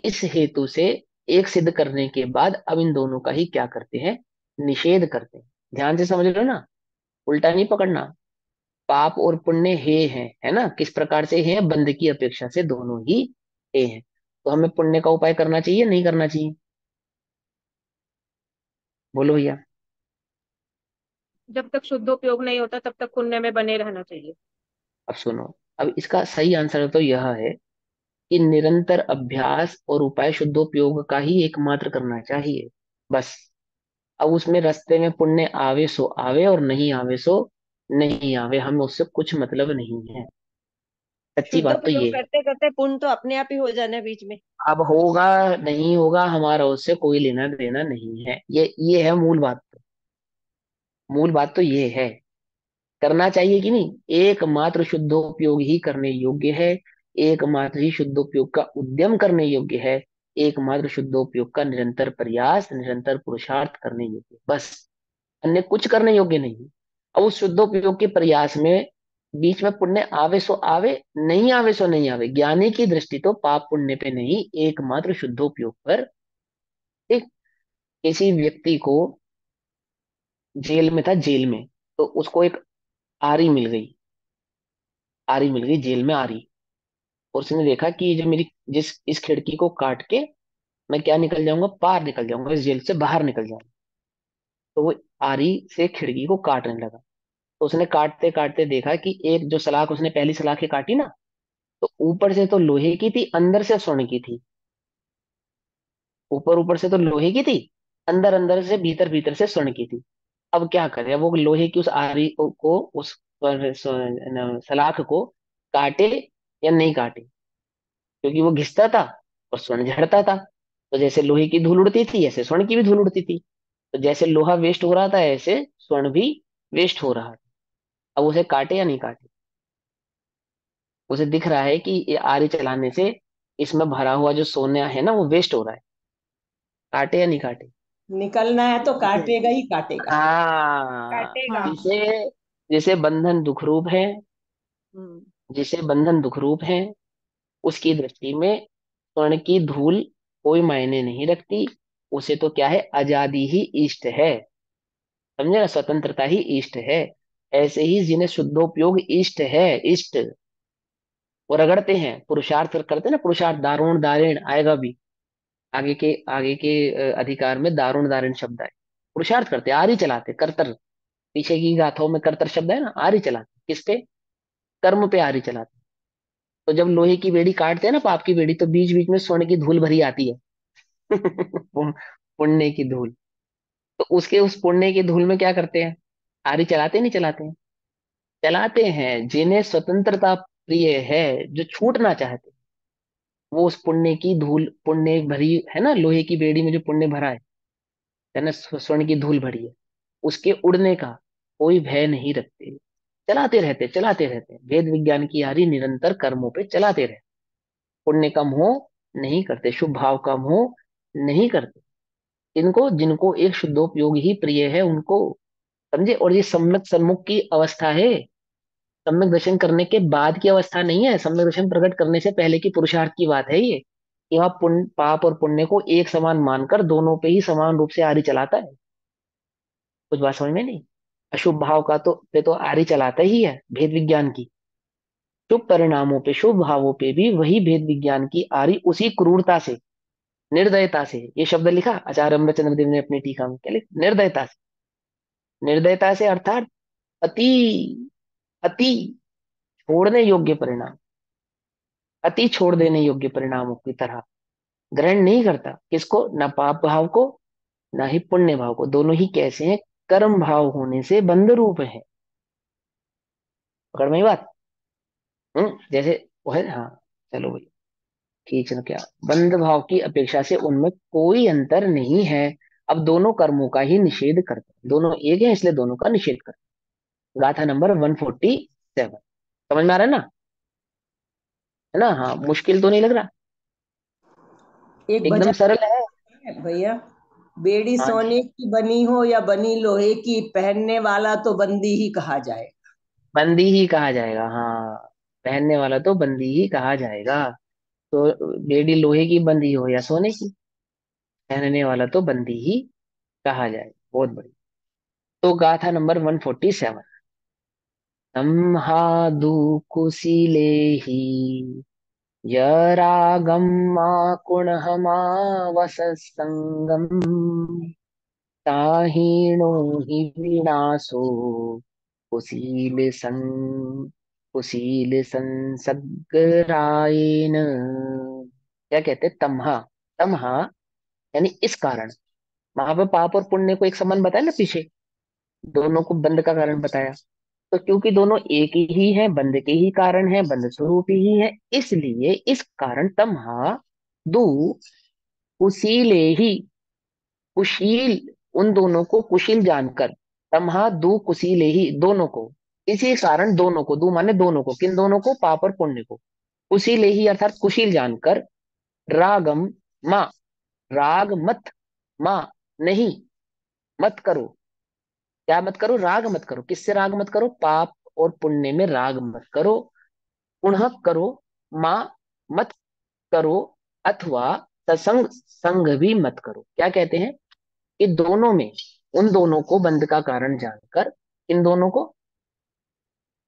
इस हेतु से एक सिद्ध करने के बाद अब इन दोनों का ही क्या करते हैं, निषेध करते हैं। ध्यान से समझ लो ना, उल्टा नहीं पकड़ना। पाप और पुण्य हे हैं, है ना, किस प्रकार से है, बंध की अपेक्षा से दोनों ही हे हैं। तो हमें पुण्य का उपाय करना चाहिए, नहीं करना चाहिए? बोलो भैया। जब तक शुद्धोपयोग नहीं होता तब तक पुण्य में बने रहना चाहिए। अब सुनो, अब इसका सही आंसर तो यह है कि निरंतर अभ्यास और उपाय शुद्धोपयोग का ही एकमात्र करना चाहिए, बस। अब उसमें रास्ते में पुण्य आवे सो आवे और नहीं आवे सो नहीं आवे, हमें उससे कुछ मतलब नहीं है। सच्ची बात तो शुद्धोपयोग ये है। करते करते पुण्य तो अपने आप ही हो जाना है बीच में। अब होगा नहीं होगा हमारा उससे कोई लेना देना नहीं है, ये है मूल बात। मूल बात तो ये है, करना चाहिए कि नहीं, एकमात्र शुद्धोपयोग ही करने योग्य है। एकमात्र ही शुद्धोपयोग का उद्यम करने योग्य है। एकमात्र शुद्धोपयोग का निरंतर प्रयास, निरंतर पुरुषार्थ करने योग्य है, बस। अन्य कुछ करने योग्य नहीं है। अब उस शुद्धोपयोग के प्रयास में बीच में पुण्य आवे सो आवे, नहीं आवे सो नहीं आवे, ज्ञानी की दृष्टि तो पाप पुण्य पे नहीं, एकमात्र शुद्धोपयोग पर। एक किसी व्यक्ति को जेल में था, जेल में, तो उसको एक आरी मिल गई। आरी मिल गई जेल में, आरी। और उसने देखा कि जो मेरी, जिस इस खिड़की को काट के मैं क्या निकल जाऊंगा, पार निकल जाऊंगा, इस जेल से बाहर निकल जाऊंगा। तो वो आरी से खिड़की को काटने लगा। तो उसने काटते काटते देखा कि एक जो सलाख उसने पहली सलाख ही काटी ना, तो ऊपर से तो लोहे की थी, अंदर से स्वर्ण की थी। ऊपर ऊपर से तो लोहे की थी, अंदर अंदर से, भीतर भीतर से स्वर्ण की थी। अब क्या करे, अब वो लोहे की उस आरी को उस सलाख को काटे या नहीं काटे, क्योंकि वो घिसता था और स्वर्ण झड़ता था। तो जैसे लोहे की धूल उड़ती थी, ऐसे स्वर्ण की भी धूल उड़ती थी। तो जैसे लोहा वेस्ट हो रहा था, ऐसे स्वर्ण भी वेस्ट हो रहा था। अब उसे काटे या नहीं काटे? उसे दिख रहा है कि ये आरी चलाने से इसमें भरा हुआ जो सोना है ना, वो वेस्ट हो रहा है। काटे या नहीं काटे? निकलना है तो ठीक है। काटेगा ही काटेगा। हाँ, काटेगा। हाँ। जिसे जिसे बंधन दुख रूप है, हम्म। जिसे बंधन दुख रूप है, उसकी दृष्टि में स्वर्ण की धूल कोई मायने नहीं रखती। उसे तो क्या है, आजादी ही इष्ट है। समझे ना, स्वतंत्रता ही इष्ट है। ऐसे ही जिन्हें शुद्धोपयोग इष्ट है, इष्ट वो रगड़ते हैं, पुरुषार्थ करते हैं ना, पुरुषार्थ दारुण दारिण आएगा भी, आगे के अधिकार में दारुण दारिण शब्द आए। पुरुषार्थ करते, आरी चलाते, कर्तर, पीछे की गाथाओं में कर्तर शब्द है ना, आरी चलाते किस पे, कर्म पे आरी चलाते। तो जब लोहे की बेड़ी काटते हैं ना, पाप की बेड़ी, तो बीच बीच में स्वर्ण की धूल भरी आती है। पुण्य की धूल। तो उसके उस पुण्य की धूल में क्या करते हैं, आरी चलाते नहीं चलाते हैं, चलाते हैं। जिन्हें स्वतंत्रता प्रिय है, जो छूटना चाहते, वो उस पुण्य की धूल, पुण्य भरी है ना, लोहे की बेड़ी में जो पुण्य भरा है ना, स्वर्ण की धूल भरी है, उसके उड़ने का कोई भय नहीं रखते। चलाते रहते, वेद विज्ञान की यारी निरंतर कर्मों पे चलाते रहते। पुण्य का मोह नहीं करते, शुभ भाव का मोह नहीं करते। इनको, जिनको एक शुद्धोपयोग ही प्रिय है उनको, समझे। और ये सम्यक सन्मुख की अवस्था है, सम्यक दर्शन करने के बाद की अवस्था नहीं है, सम्यक दर्शन प्रकट करने से पहले की पुरुषार्थ की बात है ये, कि वह पुण्य, पाप और पुण्य को एक समान मानकर दोनों पे ही समान रूप से आरी चलाता है। कुछ बात समझ में नहीं। अशुभ भाव का तो पे तो आरी चलाता ही है भेद विज्ञान की, शुभ परिणामों पे, शुभ भावों पे भी वही भेद विज्ञान की आरी, उसी क्रूरता से, निर्दयता से, ये शब्द लिखा आचार्य अमृतचंद्र देव ने अपनी टीका में, क्या लिखा, निर्दयता से। निर्दयता से अर्थात अति, अति छोड़ने योग्य परिणाम, अति छोड़ देने योग्य परिणामों की तरह ग्रहण नहीं करता। किसको, ना पाप भाव को, ना ही पुण्य भाव को, दोनों ही कैसे हैं, कर्म भाव होने से बंध रूप है। पकड़ में आई बात। जैसे वो है, हाँ, चलो भाई, खींचना क्या, बंध भाव की अपेक्षा से उनमें कोई अंतर नहीं है। अब दोनों कर्मों का ही निषेध करते हैं, दोनों एक है इसलिए दोनों का निषेध करते हैं। गाथा नंबर 147, समझ में आ रहा है ना, है ना, हाँ, मुश्किल तो नहीं लग रहा, एक एकदम भजन सरल है। है भैया। बेड़ी हाँ जी, सोने की बनी हो या बनी लोहे की, पहनने वाला तो बंदी ही कहा जाए। बंदी ही कहा जाएगा, हाँ, पहनने वाला तो बंदी ही कहा जाएगा। तो बेड़ी लोहे की बंदी हो या सोने की, पहनने वाला तो बंदी ही कहा जाएगा। बहुत बढ़िया। तो गाथा नंबर 147, संहादु कुशीलेहि यरागम माकुणहमावसंगम, ताहीनो हि विनाशो कुशील सं कुशील संसर्गरायेन। क्या कहते, तमहा, तमहा यानी इस कारण। वहां पर पाप और पुण्य को एक समान बताया ना पीछे, दोनों को बंध का कारण बताया। तो क्योंकि दोनों एक ही है, बंध के ही कारण है, बंध स्वरूप ही है, इसलिए इस कारण तमहा दु कुशीले ही, कुशील, उन दोनों को कुशील जानकर, तमहा दु कुशीले ही, दोनों को, इसी कारण दोनों को, दु माने दोनों को, किन दोनों को, पाप और पुण्य को, कुशीले ही अर्थात कुशील जानकर, रागम माँ, राग मत, माँ नहीं, मत करो। क्या मत करो, राग मत करो। किससे राग मत करो, पाप और पुण्य में राग मत करो। पुनः करो, माँ मत करो, अथवा सत्संग, संग भी मत करो। क्या कहते हैं कि दोनों में, उन दोनों को बंध का कारण जानकर, इन दोनों को,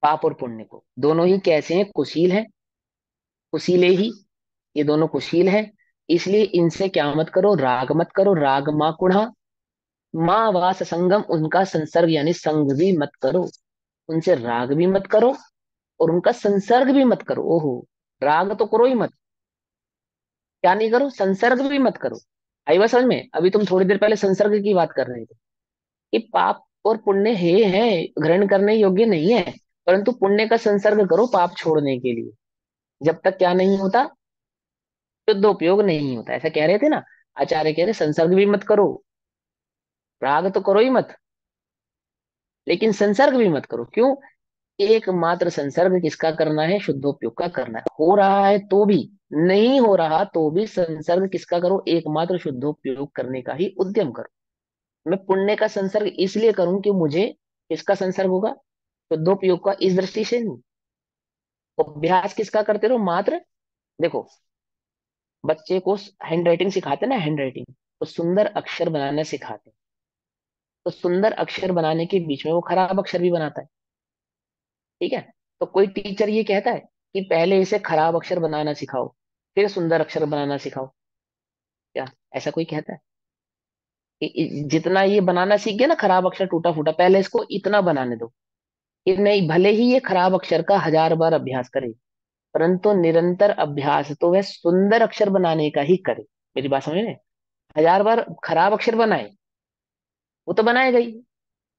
पाप और पुण्य को, दोनों ही कैसे हैं, कुशील है, कुशीले ही, ये दोनों कुशील है, इसलिए इनसे क्या मत करो, राग मत करो। राग माँ कुढ़ा, माँ वास संगम, उनका संसर्ग यानी संग भी मत करो। उनसे राग भी मत करो और उनका संसर्ग भी मत करो। ओहो, राग तो करो ही मत, क्या नहीं करो, संसर्ग भी मत करो। आई बात समझ में। अभी तुम थोड़ी देर पहले संसर्ग की बात कर रहे थे, कि पाप और पुण्य है ग्रहण करने योग्य नहीं है, परंतु पुण्य का संसर्ग करो पाप छोड़ने के लिए। जब तक क्या नहीं होता, शुद्ध उपयोग नहीं होता, ऐसा कह रहे थे ना आचार्य, कह रहे संसर्ग भी मत करो, राग तो करो ही मत, लेकिन संसर्ग भी मत करो। क्यों, एकमात्र संसर्ग किसका करना है, शुद्धोपयोग का करना है। हो रहा है तो भी, नहीं हो रहा तो भी संसर्ग किसका करो, एकमात्र शुद्धोपयोग करने का ही उद्यम करो। मैं पुण्य का संसर्ग इसलिए करूं कि मुझे किसका संसर्ग होगा, शुद्धोपयोग का, इस दृष्टि से नहीं। अभ्यास किसका करते रहो, मात्र। देखो, बच्चे को हैंड राइटिंग सिखाते ना, हैंड राइटिंग, तो सुंदर अक्षर बनाना सिखाते हैं। तो सुंदर अक्षर बनाने के बीच में वो खराब अक्षर भी बनाता है। ठीक है। तो कोई टीचर ये कहता है कि पहले इसे खराब अक्षर बनाना सिखाओ, फिर सुंदर अक्षर बनाना सिखाओ? क्या ऐसा कोई कहता है कि जितना ये बनाना सीख गया ना, खराब अक्षर टूटा फूटा, पहले इसको इतना बनाने दो? कि नहीं, भले ही ये खराब अक्षर का 1000 बार अभ्यास करे, परंतु निरंतर अभ्यास तो वह सुंदर अक्षर बनाने का ही करे। मेरी बात समझ रहे हैं? 1000 बार खराब अक्षर बनाए, वो तो बनाएगा ही।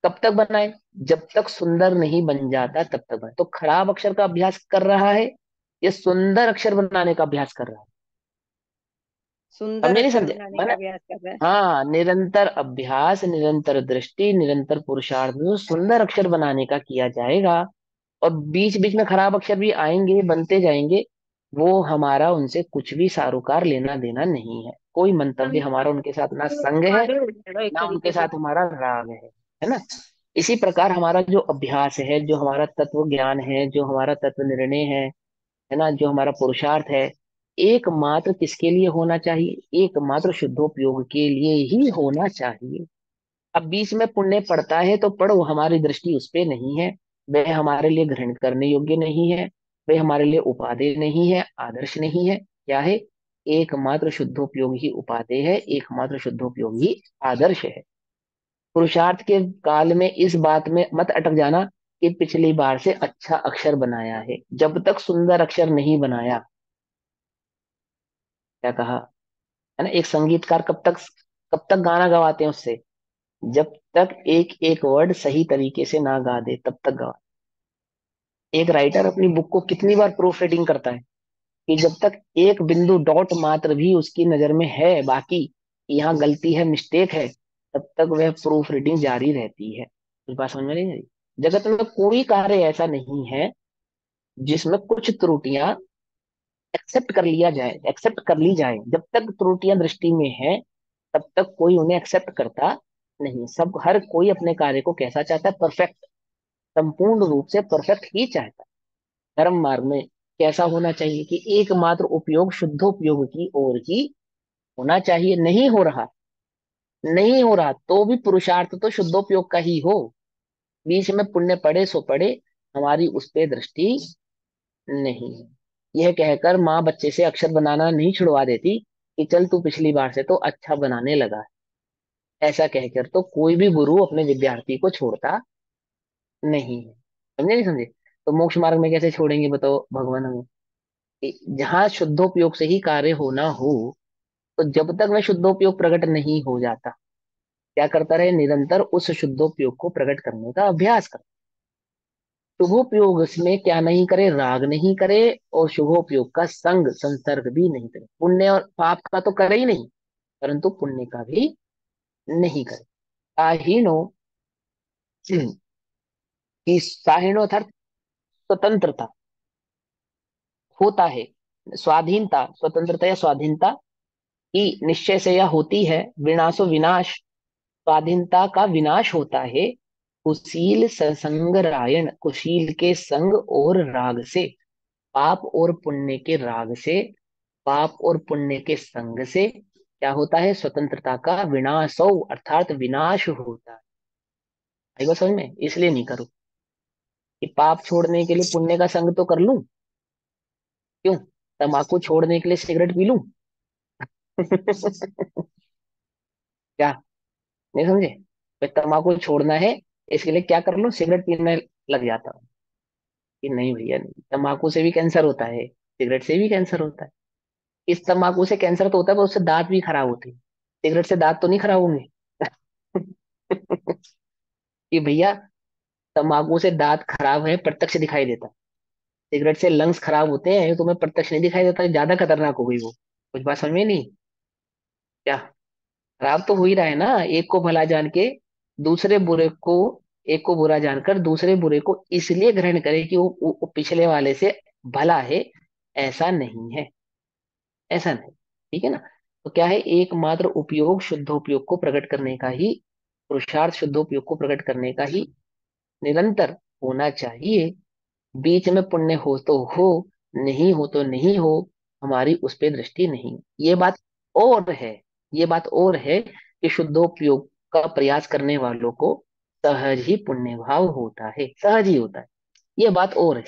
कब तक बनाए? जब तक सुंदर नहीं बन जाता तब तक बनाए। तो खराब अक्षर का अभ्यास कर रहा है, ये सुंदर अक्षर बनाने का अभ्यास कर रहा है? सुंदर समझे नहीं अक्षर समझे बनाने का मैंने? अभ्यास कर रहा है। हाँ, निरंतर अभ्यास, निरंतर दृष्टि, निरंतर पुरुषार्थ जो सुंदर अक्षर बनाने का किया जाएगा, और बीच बीच में खराब अक्षर भी आएंगे, बनते जाएंगे, वो हमारा उनसे कुछ भी सारोकार लेना देना नहीं है। कोई मंतव्य हमारा उनके साथ ना संग है, आगे बढ़ जाएगा एक ना उनके तरीके से। साथ हमारा राग है ना? इसी प्रकार हमारा जो अभ्यास है, जो हमारा तत्व ज्ञान है, जो हमारा तत्व निर्णय है ना, जो हमारा पुरुषार्थ है, एकमात्र किसके लिए होना चाहिए? एकमात्र शुद्धोपयोग के लिए ही होना चाहिए। अब बीच में पुण्य पड़ता है तो पढ़ो, हमारी दृष्टि उस पे नहीं है, वह हमारे लिए ग्रहण करने योग्य नहीं है, वह हमारे लिए उपादेय नहीं है, आदर्श नहीं है। क्या है? एकमात्र शुद्धोपयोग ही उपादेय है, एकमात्र शुद्धोपयोग ही आदर्श है। पुरुषार्थ के काल में इस बात में मत अटक जाना कि पिछली बार से अच्छा अक्षर बनाया है। जब तक सुंदर अक्षर नहीं बनाया, क्या कहा है ना, एक संगीतकार कब तक गाना गवाते हैं उससे? जब तक एक एक वर्ड सही तरीके से ना गा दे तब तक गवा। एक राइटर अपनी बुक को कितनी बार प्रूफ रीडिंग करता है, कि जब तक एक बिंदु डॉट मात्र भी उसकी नजर में है बाकी, यहाँ गलती है, मिस्टेक है, तब तक वह प्रूफ रीडिंग जारी रहती है। इस बात समझ में नहीं आई? जगत में कोई कार्य ऐसा नहीं है जिसमें कुछ त्रुटियां एक्सेप्ट कर ली जाए। जब तक त्रुटियां दृष्टि में है, तब तक कोई उन्हें एक्सेप्ट करता नहीं। सब, हर कोई अपने कार्य को कैसा चाहता है? परफेक्ट, संपूर्ण रूप से परफेक्ट ही चाहता है। धर्म मार्ग में कैसा होना चाहिए? कि एकमात्र उपयोग शुद्धोपयोग की ओर ही होना चाहिए। नहीं हो रहा तो भी पुरुषार्थ तो शुद्धोपयोग का ही हो। बीच में पुण्य पड़े सो पड़े, हमारी उस पे दृष्टि नहीं है। यह कहकर माँ बच्चे से अक्षर बनाना नहीं छुड़वा देती कि चल तू पिछली बार से तो अच्छा बनाने लगा। ऐसा कहकर तो कोई भी गुरु अपने विद्यार्थी को छोड़ता नहीं है। समझे नहीं समझे? तो मोक्ष मार्ग में कैसे छोड़ेंगे बताओ भगवान हमें? जहाँ शुद्धोपयोग से ही कार्य होना हो, तो जब तक वह शुद्धोपयोग प्रकट नहीं हो जाता, क्या करता रहे? निरंतर उस शुद्धोपयोग को प्रकट करने का अभ्यास कर। शुभोपयोग में क्या नहीं करे? राग नहीं करे, और शुभोपयोग का संग संसर्ग भी नहीं करे। पुण्य और पाप का तो करे ही नहीं, परंतु पुण्य का भी नहीं करे। साहिणो की साहिणो अर्थात स्वतंत्रता होता है, स्वाधीनता, स्वतंत्रता या स्वाधीनता की निश्चय से यह होती है। विनाशो विनाश, स्वाधीनता का विनाश होता है। कुशील सत्संग रायण, कुशील के संग और राग से, पाप और पुण्य के राग से, पाप और पुण्य के संग से क्या होता है? स्वतंत्रता का विनाशो अर्थात विनाश होता है। आई बात समझ में? इसलिए नहीं करो कि पाप छोड़ने के लिए पुण्य का संग तो कर लूं, क्यों? तंबाकू छोड़ने के लिए सिगरेट पी लूं? क्या? नहीं समझे? भाई तंबाकू छोड़ना है, इसके लिए क्या कर लूं? सिगरेट पीने लग जाता हूँ? कि नहीं भैया नहीं, तंबाकू से भी कैंसर होता है, सिगरेट से भी कैंसर होता है। इस तंबाकू से कैंसर तो होता है, पर उससे दांत भी खराब होते हैं। सिगरेट से दांत तो नहीं खराब होंगे। कि भैया, तंबाकू से दांत खराब है प्रत्यक्ष दिखाई देता, सिगरेट से लंग्स खराब होते हैं, ये तुम्हें प्रत्यक्ष नहीं दिखाई देता, ज्यादा खतरनाक हो गई वो। कुछ बात समझ में नहीं? क्या? खराब तो हो ही रहा है ना। एक को भला जान के दूसरे बुरे को, एक को बुरा जानकर दूसरे बुरे को इसलिए ग्रहण करे कि वो पिछले वाले से भला है, ऐसा नहीं है। ऐसा नहीं। ठीक है ना? तो क्या है? एकमात्र उपयोग शुद्धोपयोग को प्रकट करने का ही पुरुषार्थ शुद्धोपयोग को प्रकट करने का ही निरंतर होना चाहिए। बीच में पुण्य हो तो हो, नहीं हो तो नहीं हो, हमारी उस पर दृष्टि नहीं। ये बात और है, ये बात और है कि शुद्धोपयोग का प्रयास करने वालों को सहज ही पुण्य भाव होता है, सहज ही होता है। ये बात और है।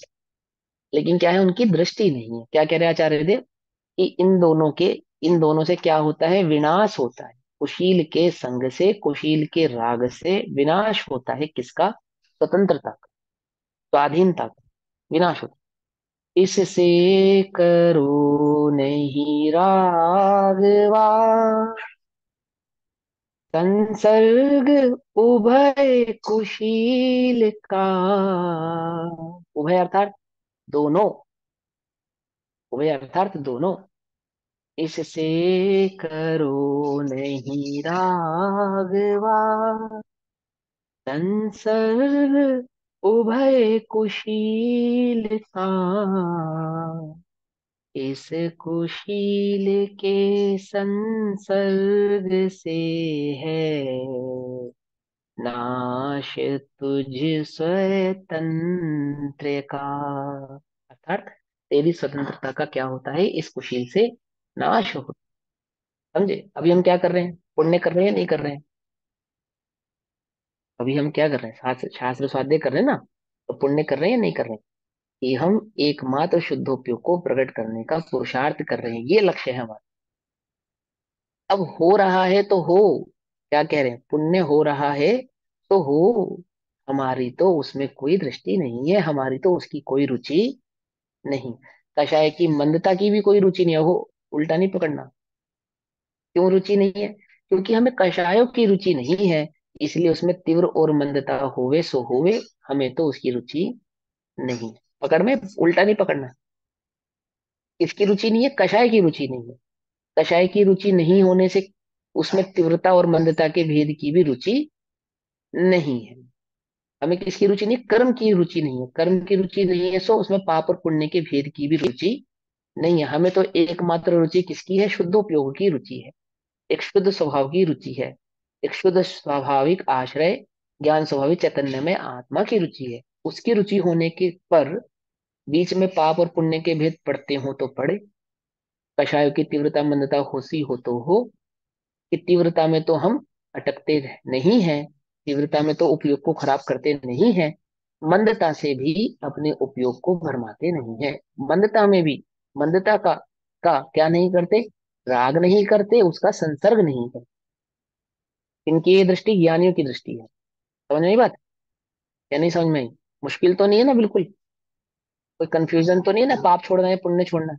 लेकिन क्या है, उनकी दृष्टि नहीं है। क्या कह रहे हैं आचार्य देव कि इन दोनों से क्या होता है, विनाश होता है। कुशील के संग से, कुशील के राग से विनाश होता है। किसका? स्वतंत्रता का, स्वाधीनता का विनाश होता है। इससे करो नहीं रागवा, संसर्ग उभय कुशील का। उभय अर्थात दोनों, उभय अर्थात दोनों। इससे करो नहीं रागवा, संसर्ग उभय कुशील का। इस कुशील के संसर्ग से है नाश तुझ स्वतंत्र का। अर्थात तेरी स्वतंत्रता का क्या होता है, इस कुशील से नाश हो। समझे? अभी हम क्या कर रहे हैं, पुण्य कर रहे हैं, नहीं कर रहे हैं? अभी हम क्या कर रहे हैं, शास्त्र शास्त्र स्वाध्याय कर रहे हैं ना। तो पुण्य कर रहे हैं या नहीं कर रहे हैं? कि हम एकमात्र शुद्धोपयोग को प्रकट करने का पुरुषार्थ कर रहे हैं, ये लक्ष्य है हमारा। अब हो रहा है तो हो, क्या कह रहे हैं, पुण्य हो रहा है तो हो, हमारी तो उसमें कोई दृष्टि नहीं है, हमारी तो उसकी कोई रुचि नहीं। कषाय की मंदता की भी कोई रुचि नहीं है, वो उल्टा नहीं पकड़ना। क्यों रुचि नहीं है? क्योंकि हमें कषायों की रुचि नहीं है, इसलिए उसमें तीव्र और मंदता होवे सो होवे, हमें तो उसकी रुचि नहीं। पकड़ में उल्टा नहीं पकड़ना। किसकी रुचि नहीं है? कषाय की रुचि नहीं है। कषाय की रुचि नहीं होने से उसमें तीव्रता और मंदता के भेद की भी रुचि नहीं है। हमें किसकी रुचि नहीं है? कर्म की रुचि नहीं है। कर्म की रुचि नहीं है सो उसमें पाप और पुण्य के भेद की भी रुचि नहीं है। हमें तो एकमात्र रुचि किसकी है? शुद्धोपयोग की रुचि है। एक शुद्ध स्वभाव की रुचि है। एक शुद्ध स्वाभाविक आश्रय ज्ञान स्वभाविक चैतन्य में आत्मा की रुचि है। उसकी रुचि होने के पर बीच में पाप और पुण्य के भेद पड़ते हो तो पड़े। कषायों की तीव्रता मंदता होती हो तो हो, कि तीव्रता में तो हम अटकते नहीं हैं, तीव्रता में तो उपयोग को खराब करते नहीं हैं, मंदता से भी अपने उपयोग को भरमाते नहीं है। मंदता में भी, मंदता का क्या नहीं करते? राग नहीं करते, उसका संसर्ग नहीं करते। इनकी ये दृष्टि ज्ञानियों की दृष्टि है। समझ में आई बात या नहीं समझ में आई? मुश्किल तो नहीं है ना बिल्कुल? कोई कंफ्यूजन तो नहीं है ना, पाप छोड़ना है पुण्य छोड़ना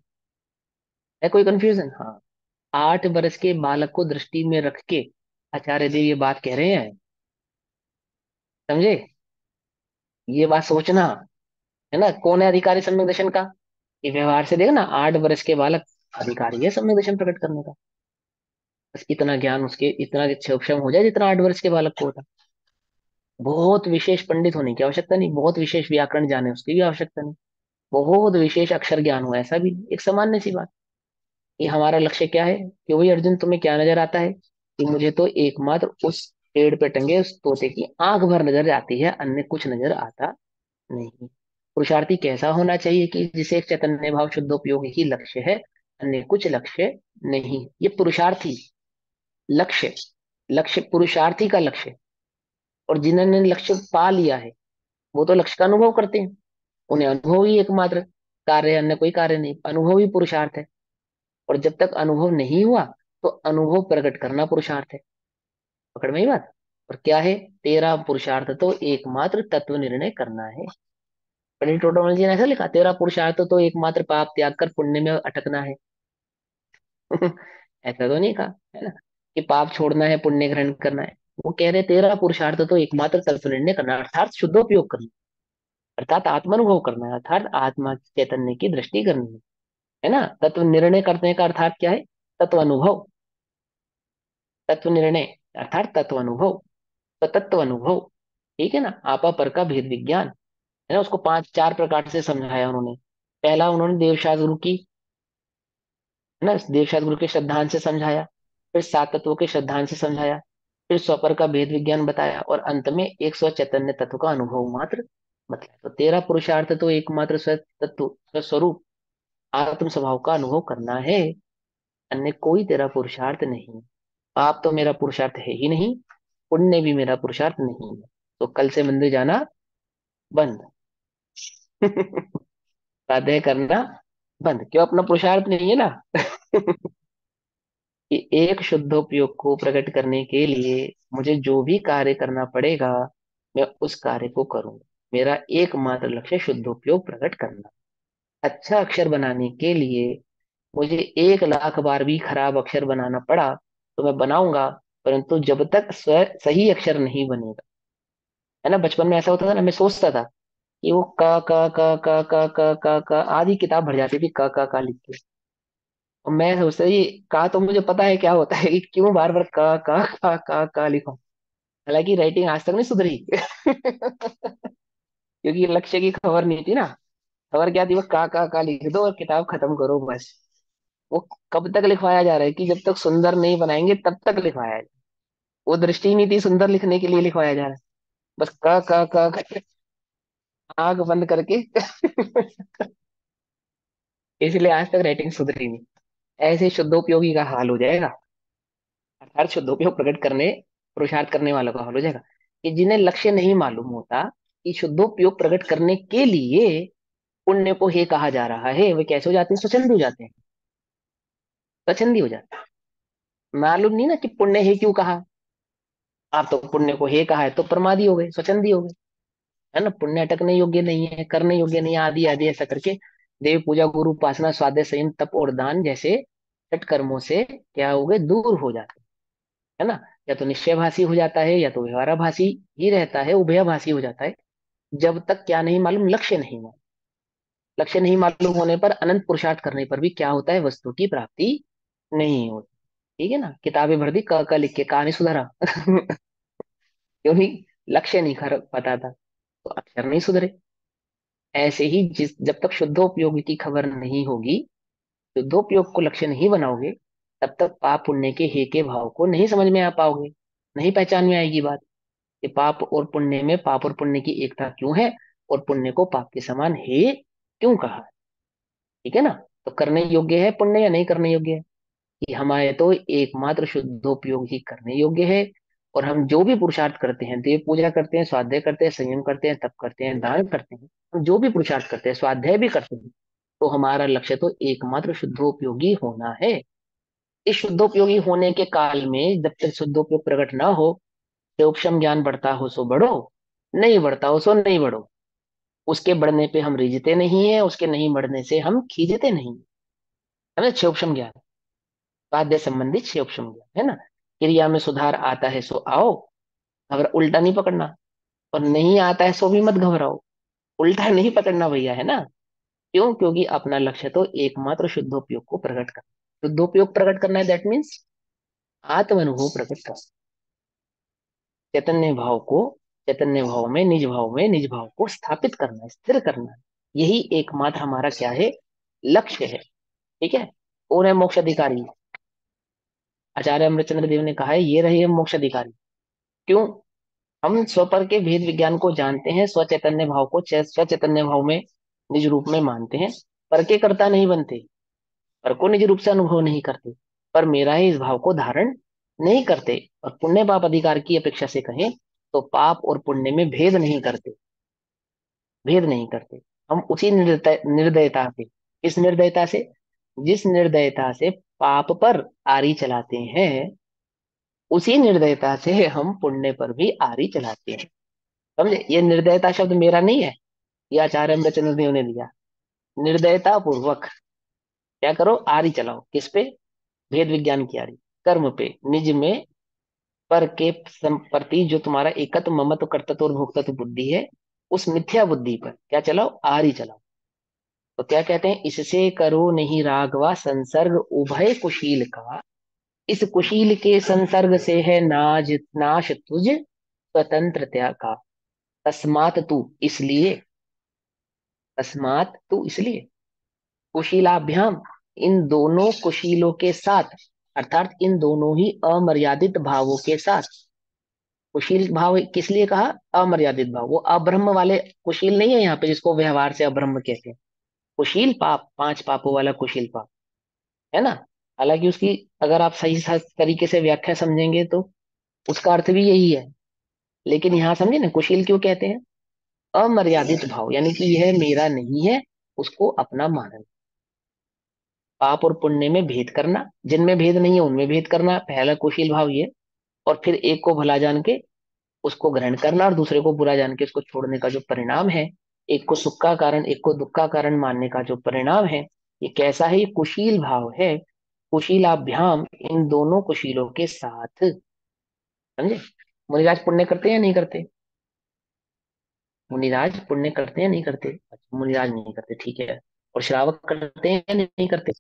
है कोई कंफ्यूजन? हाँ। 8 वर्ष के बालक को दृष्टि में रख के आचार्य देव ये बात कह रहे हैं। समझे? ये बात सोचना है ना। कौन है अधिकारी सम्यक दर्शन का? ये व्यवहार से देखना, 8 वर्ष के बालक अधिकारी है सम्यक दर्शन प्रकट करने का। बस इतना ज्ञान उसके, इतना सक्षम हो जाए जितना 8 वर्ष के बालक को होता। बहुत विशेष पंडित होने की आवश्यकता नहीं, बहुत विशेष व्याकरण जाने उसकी भी आवश्यकता नहीं, बहुत विशेष अक्षर ज्ञान हो ऐसा भी नहीं। एक सामान्य सी बात। ये हमारा लक्ष्य क्या है कि वही अर्जुन, तुम्हें क्या नजर आता है? कि मुझे तो एकमात्र उस पेड़ पे टंगे उस तोते की आंख भर नजर आती है, अन्य कुछ नजर आता नहीं। पुरुषार्थी कैसा होना चाहिए? कि जिसे एक चैतन्य भाव शुद्धोपयोग ही लक्ष्य है, अन्य कुछ लक्ष्य नहीं। ये पुरुषार्थी लक्ष्य, लक्ष्य पुरुषार्थी का लक्ष्य। और जिन्होंने लक्ष्य पा लिया है वो तो लक्ष्य का अनुभव करते हैं। उन्हें अनुभव ही एकमात्र कार्य है, अन्य कोई कार्य नहीं। अनुभव ही पुरुषार्थ है। और जब तक अनुभव नहीं हुआ तो अनुभव प्रकट करना पुरुषार्थ है। पकड़ में ही बात। और क्या है? तेरा पुरुषार्थ तो एकमात्र तत्व निर्णय करना है। पंडित टोटोमल ने ऐसा लिखा, तेरा पुरुषार्थ तो एकमात्र पाप त्याग कर पुण्य में अटकना है। ऐसा तो नहीं कहा है ना कि पाप छोड़ना है पुण्य ग्रहण करना है। वो कह रहे तेरा पुरुषार्थ तो एकमात्र तत्व निर्णय करना है, अर्थात शुद्धोपयोग करना, अर्थात आत्मानुभव करना है, अर्थात आत्मा चैतन्य की दृष्टि करनी है ना। तत्व निर्णय करने का अर्थात क्या है? तत्व अनुभव। तत्व निर्णय अर्थात तत्व अनुभव, तो तत्व अनुभव। ठीक है ना। आपा पर का भेद विज्ञान है ना। उसको पांच चार प्रकार से समझाया उन्होंने। पहला उन्होंने देवशास्त्र गुरु की, है ना, देवशास्त्र गुरु के श्रद्धांत से समझाया। फिर सात तत्वों के श्रद्धांत से समझाया। फिर स्वपर का भेद विज्ञान बताया, और अंत में एक स्व चैतन्य तत्व का अनुभव मात्र बताया। तो तेरा पुरुषार्थ तो एकमात्र स्व तत्व, स्व स्वरूप आत्म स्वभाव का अनुभव करना है, अन्य कोई तेरा पुरुषार्थ नहीं। पाप तो मेरा पुरुषार्थ है ही नहीं, पुण्य भी मेरा पुरुषार्थ नहीं है। तो कल से मंदिर जाना बंद। स्वाध्याय करना बंद। क्यों? अपना पुरुषार्थ नहीं है ना। कि एक शुद्धोपयोग को प्रकट करने के लिए मुझे जो भी कार्य करना पड़ेगा, मैं उस कार्य को करूंगा। मेरा एकमात्र लक्ष्य शुद्धोपयोग प्रकट करना। अच्छा अक्षर बनाने के लिए मुझे 1 लाख बार भी खराब अक्षर बनाना पड़ा तो मैं बनाऊंगा, परंतु जब तक सही अक्षर नहीं बनेगा, है ना। बचपन में ऐसा होता था ना, मैं सोचता था कि वो क आधी किताब भर जाती थी क लिख के। और मैं सोचता ये का तो मुझे पता है क्या होता है, कि क्यों बार बार क लिखो। हालांकि राइटिंग आज तक नहीं सुधरी। क्योंकि लक्ष्य की खबर नहीं थी ना। खबर क्या थी? वो का लिख दो और किताब खत्म करो बस। वो कब तक लिखवाया जा रहा है कि जब तक सुंदर नहीं बनाएंगे तब तक लिखवाया है। वो दृष्टि नहीं थी सुंदर लिखने के लिए लिखवाया जा रहा है। बस क आंख बंद करके। इसलिए आज तक राइटिंग सुधरी नहीं। ऐसे शुद्धोपयोगी का हाल हो जाएगा, अर्थात शुद्धोपयोग प्रकट करने, पुरुषार्थ करने वालों का हाल हो जाएगा, कि जिन्हें लक्ष्य नहीं मालूम होता कि शुद्धोपयोग प्रकट करने के लिए पुण्य को हे कहा जा रहा है, वे कैसे हो जाते हैं? स्वच्छंद हो जाते हैं। स्वच्छंदी हो जाते हैं। मालूम नहीं ना कि पुण्य हे क्यों कहा। आप तो पुण्य को हे कहा है तो प्रमादी हो गए, स्वच्छंदी हो गए, है ना। पुण्य अटकने योग्य नहीं है, करने योग्य नहीं है, आदि आदि ऐसा करके देव पूजा, गुरु उपासना, स्वाध्याय, संयम, तप और दान जैसे छठ कर्मों से क्या हो गए? दूर हो जाते हैं, है ना। या तो निश्चयभाषी हो जाता है, या तो व्यवहाराभासी ही रहता है, उभयभाषी हो जाता है। जब तक क्या नहीं मालूम? लक्ष्य नहीं मालूम। लक्ष्य नहीं मालूम होने पर अनंत पुरुषार्थ करने पर भी क्या होता है? वस्तु की प्राप्ति नहीं होती। ठीक है ना। किताबें भर दी क लिख के, कहानी सुधारा। क्योंकि लक्ष्य नहीं कर पता था, तो अक्षर नहीं सुधरे। ऐसे ही जिस जब तक शुद्धोपयोगी की खबर नहीं होगी, शुद्धोपयोग को लक्ष्य नहीं बनाओगे, तब तक पाप पुण्य के हे के भाव को नहीं समझ में आ पाओगे। नहीं पहचान में आएगी बात कि पाप और पुण्य में, पाप और पुण्य की एकता क्यों है, और पुण्य को पाप के समान हे क्यों कहा है। ठीक है ना। तो करने योग्य है पुण्य या नहीं करने योग्य है? कि हमारे तो एकमात्र शुद्धोपयोग ही करने योग्य है। और हम जो भी पुरुषार्थ करते हैं, देव पूजा करते हैं, स्वाध्याय करते हैं, संयम करते हैं, तप करते हैं, दान करते हैं, हम जो भी पुरुषार्थ करते हैं, स्वाध्याय भी करते हैं, तो हमारा लक्ष्य तो एकमात्र शुद्धोपयोगी होना है। इस शुद्धोपयोगी होने के काल में जब तक शुद्धोपयोग प्रकट ना हो, से उपशम ज्ञान बढ़ता हो सो बढ़ो, नहीं बढ़ता हो सो नहीं बढ़ो। उसके बढ़ने पे हम रिझते नहीं है, उसके नहीं बढ़ने से हम खींचते नहीं। है ना। क्षोभशम ज्ञान, वाद्य संबंधी क्षोभशम ज्ञान, है ना। क्रिया में सुधार आता है सो आओ, अगर उल्टा नहीं पकड़ना। और नहीं आता है सो भी मत घबराओ, उल्टा नहीं पकड़ना भैया, है ना। क्यों? क्योंकि अपना लक्ष्य तो एकमात्र शुद्धोपयोग को प्रकट करना। शुद्धोपयोग प्रकट करना है, दैट मीन्स आत्म अनुभव प्रकट करना। चैतन्य भाव को, चैतन्य भाव में, निज भाव में निज भाव को स्थापित करना है, स्थिर करना है। यही एकमात्र हमारा क्या है? लक्ष्य है। ठीक है। कौन है मोक्ष अधिकारी? आचार्य अमृतचंद्र देव ने कहा है, ये रहे मोक्ष अधिकारी। क्यों? हम स्वपर के भेद विज्ञान को जानते हैं, स्व चैतन्य भाव को स्व चैतन्य भाव में निज रूप में मानते हैं। पर के कर्ता नहीं बनते, पर को निज रूप से अनुभव नहीं करते, पर मेरा ही इस भाव को धारण नहीं करते। और पुण्य पाप अधिकार की अपेक्षा से कहें तो पाप और पुण्य में भेद नहीं करते, भेद नहीं करते। हम उसी निर्दयता से, इस निर्दयता से, जिस निर्दयता से पाप पर आरी चलाते हैं, उसी निर्दयता से हम पुण्य पर भी आरी चलाते हैं। समझे? ये निर्दयता शब्द मेरा नहीं है, ये आचार्य अमृतचंद्र देव ने दिया। निर्दयता पूर्वक क्या करो? आरी चलाओ। किस पे? भेद विज्ञान की आरी। कर्म पे, निज में, पर के प्रति जो तुम्हारा एकत्व, ममत्व, कर्तृत्व और भोक्तत्व बुद्धि है, उस मिथ्या बुद्धि पर क्या चलाओ? आरी चलाओ। तो क्या कहते हैं? इससे करो नहीं रागवा संसर्ग उभय कुशील का, इस कुशील के संसर्ग से है नाज नाश तुझ स्वतंत्रता का। तस्मात तू इसलिए, तस्मात तू इसलिए, कुशीलाभ्याम, इन दोनों कुशीलों के साथ, अर्थात इन दोनों ही अमर्यादित भावों के साथ, कुशील भाव किस लिए कहा? अमर्यादित भाव, वो अब्रह्म वाले कुशील नहीं है यहाँ पे, जिसको व्यवहार से अब्रह्म कहते हैं। कुशील पाप, पांच पापों वाला कुशील पाप, है ना। हालांकि उसकी अगर आप सही तरीके से व्याख्या समझेंगे तो उसका अर्थ भी यही है। लेकिन यहाँ समझे ना, कुशील क्यों कहते हैं? अमर्यादित भाव, यानी कि यह मेरा नहीं है, उसको अपना मानना। पाप और पुण्य में भेद करना, जिनमें भेद नहीं है उनमें भेद करना, पहला कुशील भाव ये। और फिर एक को भला जान के उसको ग्रहण करना, और दूसरे को बुरा जान के उसको छोड़ने का जो परिणाम है, एक को सुख का कारण एक को दुख का कारण मानने का जो परिणाम है, ये कैसा है? ये कुशील भाव है। कुशीलाभ्याम, इन दोनों कुशीलों के साथ। समझे? मुनिराज पुण्य करते हैं या नहीं करते? मुनिराज पुण्य करते हैं या नहीं करते? अच्छा, मुनिराज नहीं करते, ठीक है। और श्रावक करते हैं या नहीं करते?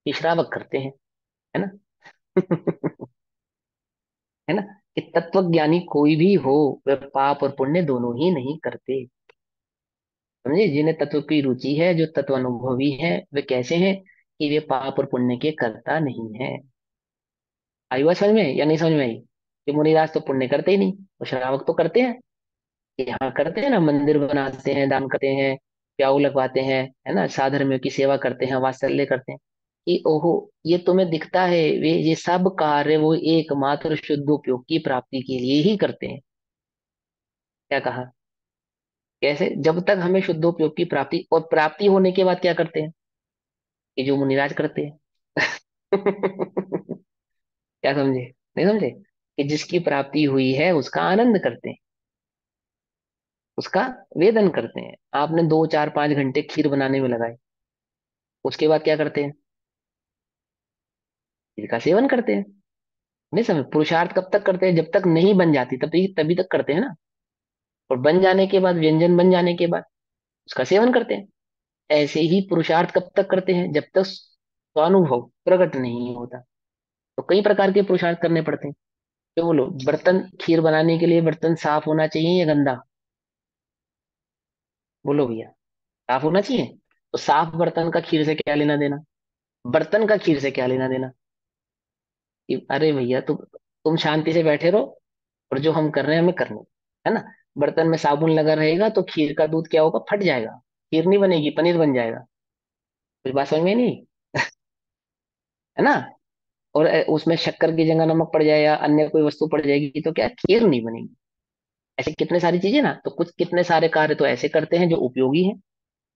ये श्रावक करते हैं, है ना। है ना, कि तत्व ज्ञानी कोई भी हो, वह पाप और पुण्य दोनों ही नहीं करते। समझे? जिन्हें तत्व की रुचि है, जो तत्व अनुभवी है, वे कैसे हैं कि वे पाप और पुण्य के कर्ता नहीं है। आई बात समझ में या नहीं समझ में आई? कि मुनिराज तो पुण्य करते ही नहीं, और श्रावक तो करते हैं। यहाँ करते हैं ना, मंदिर बनाते हैं, दान करते हैं, प्याऊ लगवाते हैं, है ना, साधर्मियों की सेवा करते हैं, वात्सल्य करते हैं। कि ओहो, ये तुम्हें दिखता है, वे ये सब कार्य वो एकमात्र शुद्ध उपयोग की प्राप्ति के लिए ही करते हैं। क्या कहा? कैसे? जब तक हमें शुद्धोपयोग की प्राप्ति, और प्राप्ति होने के बाद क्या करते हैं? कि जो मुनिराज करते हैं। क्या समझे? नहीं समझे? कि जिसकी प्राप्ति हुई है उसका आनंद करते हैं, उसका वेदन करते हैं। आपने 2 4 5 घंटे खीर बनाने में लगाए, उसके बाद क्या करते हैं? खीर का सेवन करते हैं। नहीं समझ? पुरुषार्थ कब तक करते हैं? जब तक नहीं बन जाती तभी तभी तक करते हैं ना। और बन जाने के बाद, व्यंजन बन जाने के बाद उसका सेवन करते हैं। ऐसे ही पुरुषार्थ कब तक करते हैं? जब तक स्वानुभव प्रकट नहीं होता। तो कई प्रकार के पुरुषार्थ करने पड़ते हैं। तो बोलो, बर्तन, खीर बनाने के लिए बर्तन साफ होना चाहिए या गंदा? बोलो भैया, साफ होना चाहिए। तो साफ बर्तन का खीर से क्या लेना देना? बर्तन का खीर से क्या लेना देना? कि अरे भैया, तुम शांति से बैठे रहो, और जो हम कर रहे हैं हमें करने दो, है ना। बर्तन में साबुन लगा रहेगा तो खीर का दूध क्या होगा? फट जाएगा, खीर नहीं बनेगी, पनीर बन जाएगा। कुछ बात समझ में नहीं? है ना। और उसमें शक्कर की जगह नमक पड़ जाए या अन्य कोई वस्तु पड़ जाएगी तो क्या, खीर नहीं बनेगी। ऐसे कितने सारी चीजें ना, तो कुछ कितने सारे कार्य तो ऐसे करते हैं जो उपयोगी हैं,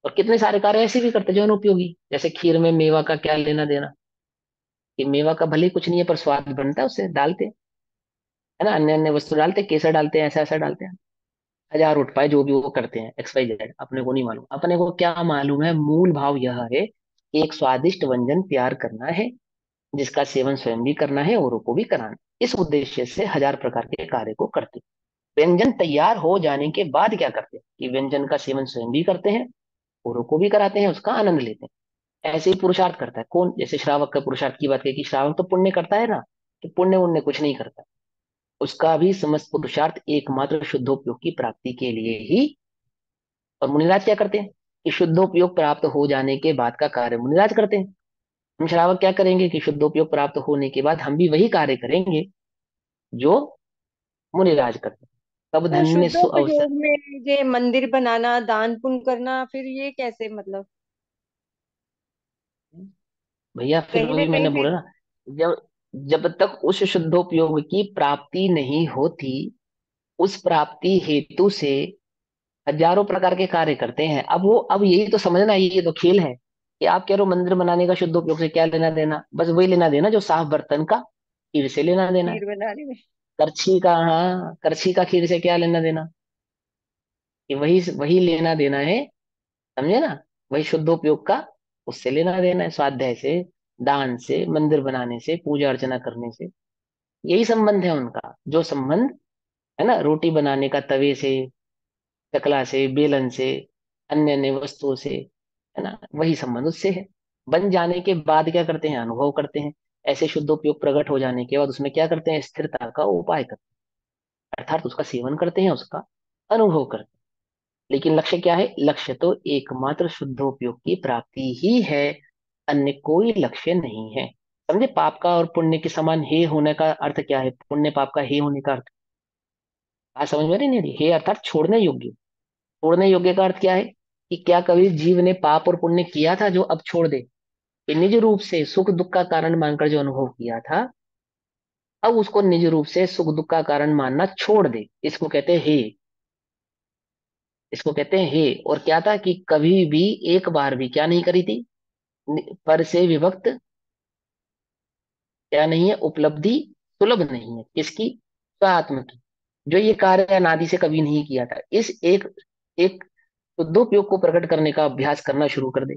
और कितने सारे कार्य ऐसे भी करते हैं जो अनुपयोगी। जैसे खीर में मेवा का क्या लेना देना? कि मेवा का भले ही कुछ नहीं है, पर स्वाद बनता है उससे, डालते हैं, है ना, अन्य अन्य वस्तु डालते हैं, केसर डालते हैं, ऐसा ऐसा डालते हैं। हजार उठ पाए जो भी वो करते हैं, एक्स वाई जेड, अपने को नहीं मालूम। अपने को क्या मालूम है? मूल भाव यह है कि एक स्वादिष्ट व्यंजन तैयार करना है, जिसका सेवन स्वयं भी करना है, औरों को भी कराना। इस उद्देश्य से हजार प्रकार के कार्य को करते हैं। व्यंजन तैयार हो जाने के बाद क्या करते हैं? कि व्यंजन का सेवन स्वयं भी करते हैं, औरों को भी कराते हैं, उसका आनंद लेते हैं। ऐसे ही पुरुषार्थ करता है कौन? जैसे श्रावक का पुरुषार्थ की बात करें, कि श्रावक तो पुण्य करता है ना, तो पुण्य उन्य कुछ नहीं करता। उसका भी समस्त पुरुषार्थ एकमात्र शुद्धोपयोग की प्राप्ति के लिए ही। और मुनिराज क्या करते हैं? कि शुद्धोपयोग प्राप्त हो जाने के बाद का कार्य मुनिराज करते हैं। हम श्रावक क्या करेंगे? कि शुद्धोपयोग प्राप्त होने के बाद हम भी वही कार्य करेंगे जो मुनिराज करते हैं। तब तो धन्य सु अवसर। शुद्धोपयोग में ये मंदिर बनाना, दान पुण्य करना, फिर ये कैसे मतलब? भैया फिर कहीं ना वही कहीं मैंने फिर। बोला ना, जब जब तक उस शुद्धोपयोग की प्राप्ति नहीं होती, उस प्राप्ति हेतु से हजारों प्रकार के कार्य करते हैं। अब यही तो समझना, ये तो खेल है। कि आप कह रहे हो मंदिर बनाने का शुद्ध उपयोग से क्या लेना देना? बस वही लेना देना जो साफ बर्तन का खीर से लेना देना है। खीर बनाने में। करछी का, हाँ, करछी का खीर से क्या लेना देना? कि वही वही लेना देना है। समझे ना? वही शुद्धोपयोग का, उससे लेना देना है, स्वाध्याय से, दान से, मंदिर बनाने से, पूजा अर्चना करने से। यही संबंध है उनका, जो संबंध है ना, रोटी बनाने का तवे से, चकला से, बेलन से, अन्य अन्य वस्तुओं से, है ना, वही संबंध उससे है। बन जाने के बाद क्या करते हैं? अनुभव करते हैं। ऐसे शुद्धोपयोग प्रकट हो जाने के बाद उसमें क्या करते हैं? स्थिरता का उपाय करते हैं, अर्थात उसका सेवन करते हैं, उसका अनुभव करते हैं। लेकिन लक्ष्य क्या है? लक्ष्य तो एकमात्र शुद्धोपयोग की प्राप्ति ही है, अन्य कोई लक्ष्य नहीं है। समझे? पाप का और पुण्य के समान हे होने का अर्थ क्या है? पुण्य पाप का हे होने का अर्थ आज समझ में नहीं आ रही? हे अर्थात छोड़ने योग्य। छोड़ने योग्य का अर्थ क्या है कि क्या कभी जीव ने पाप और पुण्य किया था जो अब छोड़ दे? कि निज रूप से सुख दुख का कारण मानकर जो अनुभव किया था, अब उसको निज रूप से सुख दुख का कारण मानना छोड़ दे। इसको कहते हैं हे। इसको कहते हैं हे। और क्या था कि कभी भी एक बार भी क्या नहीं करी थी? पर से विभक्त क्या नहीं है? उपलब्धि सुलभ नहीं है किसकी? स्वात्म की। जो ये कार्य अनादि से कभी नहीं किया था, इस एक एक शुद्धोपयोग को प्रकट करने का अभ्यास करना शुरू कर दे।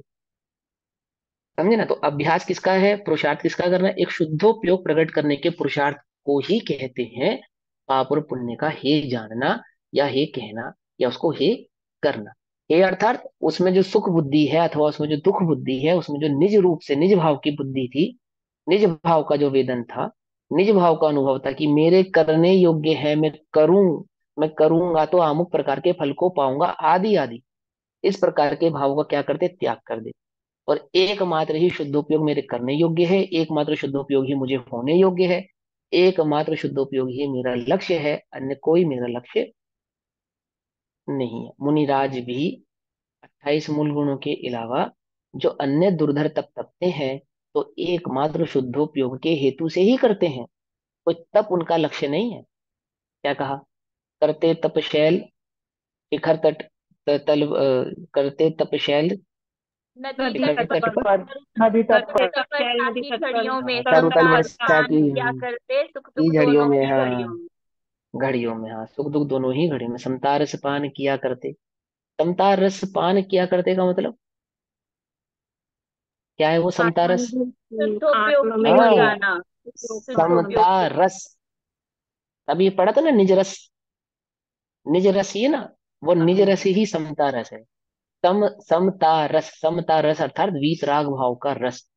समझे ना? तो अभ्यास किसका है? पुरुषार्थ किसका करना है? एक शुद्धोपयोग प्रकट करने के पुरुषार्थ को ही कहते हैं पाप और पुण्य का हे जानना, या हे कहना, या उसको हे करना। हे अर्थात उसमें जो सुख बुद्धि है अथवा उसमें जो दुख बुद्धि है, उसमें जो निज रूप से निज भाव की बुद्धि थी, निज भाव का जो वेदन था, निज भाव का अनुभव था कि मेरे करने योग्य है, मैं करूंगा तो अमुक प्रकार के फल को पाऊंगा, आदि आदि। इस प्रकार के भाव का क्या करते? त्याग कर दे। और एकमात्र ही शुद्धोपयोग मेरे करने योग्य है, एकमात्र शुद्धोपयोग ही मुझे होने योग्य है, एकमात्र शुद्धोपयोग ही मेरा लक्ष्य है, अन्य कोई मेरा लक्ष्य नहीं है। मुनिराज भी 28 मूल गुणों के अलावा जो अन्य दुर्धर तप तपते हैं, तो एकमात्र शुद्धोपयोग के हेतु से ही करते हैं। कोई तप उनका लक्ष्य नहीं है। क्या कहा? करते तपशैल शिखर तट तल करते तपशैल नदी नदी शिखर तट तट तट पर पर, पर नदी तट करते पर, तपस्या नदी की तट पर घड़ियों में तरुतल समता वर्षा स्नान की किया करते, सुख की दुख झड़ियों दोनों में, ही घड़ियों हाँ में। घड़ियों में, हाँ सुख दुख दोनों ही घड़ियों में समता रस पान किया करते। समता रस पान किया करते का मतलब क्या है? वो समता रस, आत्मानुभव की, शुद्धोपयोग आत्मा की में ओर ही हाँ जाना। उपयोग का शुद्धोपयोग समता अनुभव। की। रस। अभी पढ़ा था ना निज रस। निज रस ये ना, वो निज रस ही समता रस है। समता रस, समता रस अर्थात वीतराग भाव का रस।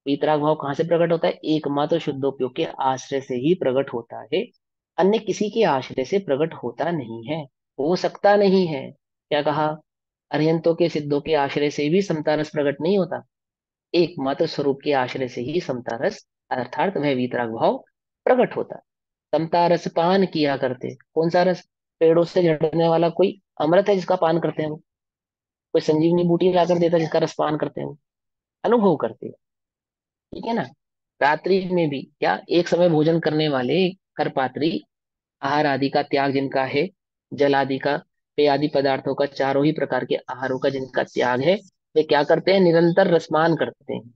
वीतराग भाव कहाँ से प्रकट होता है? एकमात्र शुद्धोपयोग के आश्रय से ही प्रकट होता है, अन्य किसी के आश्रय से प्रकट होता नहीं है, हो सकता नहीं है। क्या कहा? अरिहंतों के सिद्धों के आश्रय से भी समता रस प्रकट नहीं होता, एकमात्र स्वरूप के आश्रय से ही समता रस अर्थात वह वीतराग भाव प्रकट होता। समता रस पान किया करते। कौन सा रस? पेड़ों से झड़ने वाला कोई अमृत है जिसका पान करते हैं वो, कोई संजीवनी बूटी लाकर देता है जिसका रस पान करते हैं वो, अनुभव करते हैं। ठीक है ना? रात्रि में भी क्या एक समय भोजन करने वाले करपात्री, आहार आदि का त्याग जिनका है, जल आदि का, पेय आदि पदार्थों का, चारों ही प्रकार के आहारों का जिनका त्याग है, वे क्या करते हैं? निरंतर रसपान करते हैं।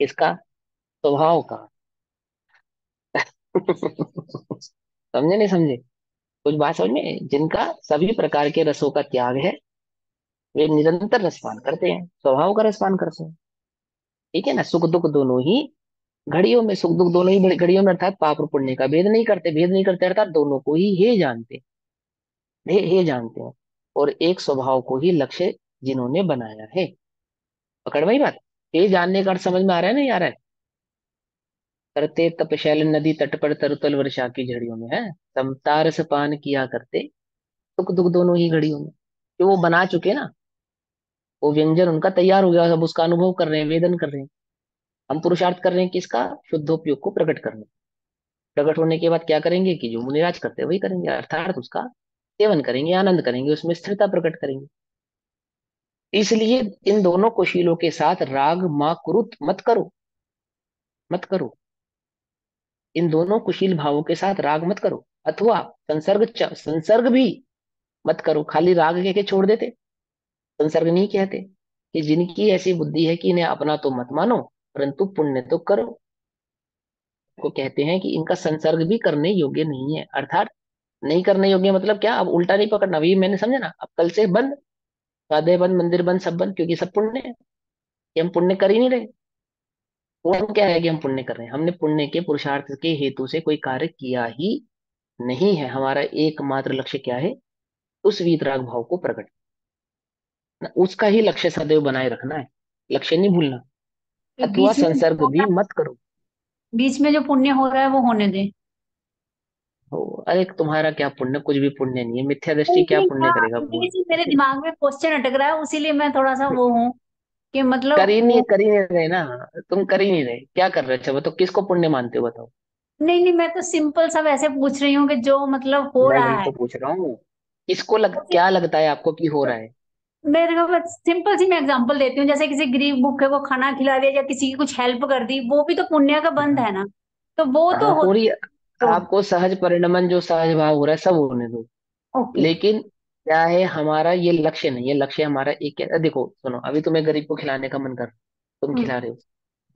इसका स्वभाव का। समझे नहीं समझे? कुछ बात समझ में? जिनका सभी प्रकार के रसों का त्याग है, वे निरंतर रसपान करते हैं, स्वभाव का रसपान करते हैं। ठीक है ना? सुख दुख दोनों ही घड़ियों में, सुख दुख दोनों ही घड़ियों में, अर्थात पाप और पुण्य का भेद नहीं करते, भेद नहीं करते अर्थात दोनों को ही हे जानते, हे जानते हैं। और एक स्वभाव को ही लक्ष्य जिन्होंने बनाया है। पकड़ वही बात। हे जानने का अर्थ समझ में आ रहा है? नहीं आ रहा है? करते तपशैल नदी तट पर तरुतल वर्षा की झड़ियों में, है समता रस पान किया करते, सुख दुख दोनों ही घड़ियों में। जो वो बना चुके ना, वो व्यंजन उनका तैयार हो गया, अब उसका अनुभव कर रहे हैं, वेदन कर रहे हैं। हम पुरुषार्थ कर रहे हैं किसका? शुद्धोपयोग को प्रकट करने। प्रकट होने के बाद क्या करेंगे? कि जो मुनिराज करते हैं वही करेंगे, अर्थात उसका सेवन करेंगे, आनंद करेंगे, उसमें स्थिरता प्रकट करेंगे। इसलिए इन दोनों कुशीलों के साथ राग मा कुरुत मत करो, मत करो। इन दोनों कुशील भावों के साथ राग मत करो, अथवा संसर्ग भी मत करो। खाली राग कह के छोड़ देते, संसर्ग नहीं कहते। कि जिनकी ऐसी बुद्धि है कि इन्हें अपना तो मत मानो, परंतु पुण्य तो करो, को कहते हैं कि इनका संसर्ग भी करने योग्य नहीं है। अर्थात नहीं करने योग्य मतलब क्या? अब उल्टा नहीं पकड़ना, अभी मैंने समझा ना। अब कल से बंद, स्वाध्याय बंद, मंदिर बंद, सब बंद, क्योंकि सब पुण्य है। कि हम पुण्य कर ही नहीं रहे। पुण्य क्या है कि हम पुण्य कर रहे हैं? हमने पुण्य के पुरुषार्थ के हेतु से कोई कार्य किया ही नहीं है। हमारा एकमात्र लक्ष्य क्या है? उस वीतराग भाव को प्रकट उसका ही लक्ष्य सदैव बनाए रखना है, लक्ष्य नहीं भूलना। तो अथवा बीच में संसर्ग भी मत करो। बीच में जो पुण्य हो रहा है वो होने दे। हो, अरे तुम्हारा क्या पुण्य? कुछ भी पुण्य नहीं है, मिथ्या तो दृष्टि क्या इसलिए पुण्य करेगा? ये बोल। चीज मेरे दिमाग में क्वेश्चन अटक रहा है, उसीलिए मैं थोड़ा सा वो हूँ कि मतलब वो। कर ही नहीं रहे ना। तुम कर ही नहीं रहे, क्या कर रहे हो? अच्छा बताओ, किसको पुण्य मानते हो? बताओ। नहीं नहीं, मैं तो सिंपल सा वैसे पूछ रही हूँ कि जो मतलब हो मैं रहा वही है। तो पूछ रहा हूँ, तो क्या लगता है आपको कि हो तो रहा है? मेरे को सिंपल सी मैं एग्जांपल देती हूँ, जैसे किसी गरीब भूखे को खाना खिला दिया या किसी की कुछ हेल्प कर दी, वो भी तो पुण्य का बंध हाँ है ना। तो वो तो हाँ, हो। हो रही है। तो आपको सहज परिणमन जो सहज भाव हो रहा है सब होने दो। ओके। लेकिन क्या है, हमारा ये लक्ष्य नहीं है। लक्ष्य हमारा एक है, देखो सुनो, अभी तुम्हें गरीब को खिलाने का मन कर, तुम हम्म। खिला रहे हो। हम्म।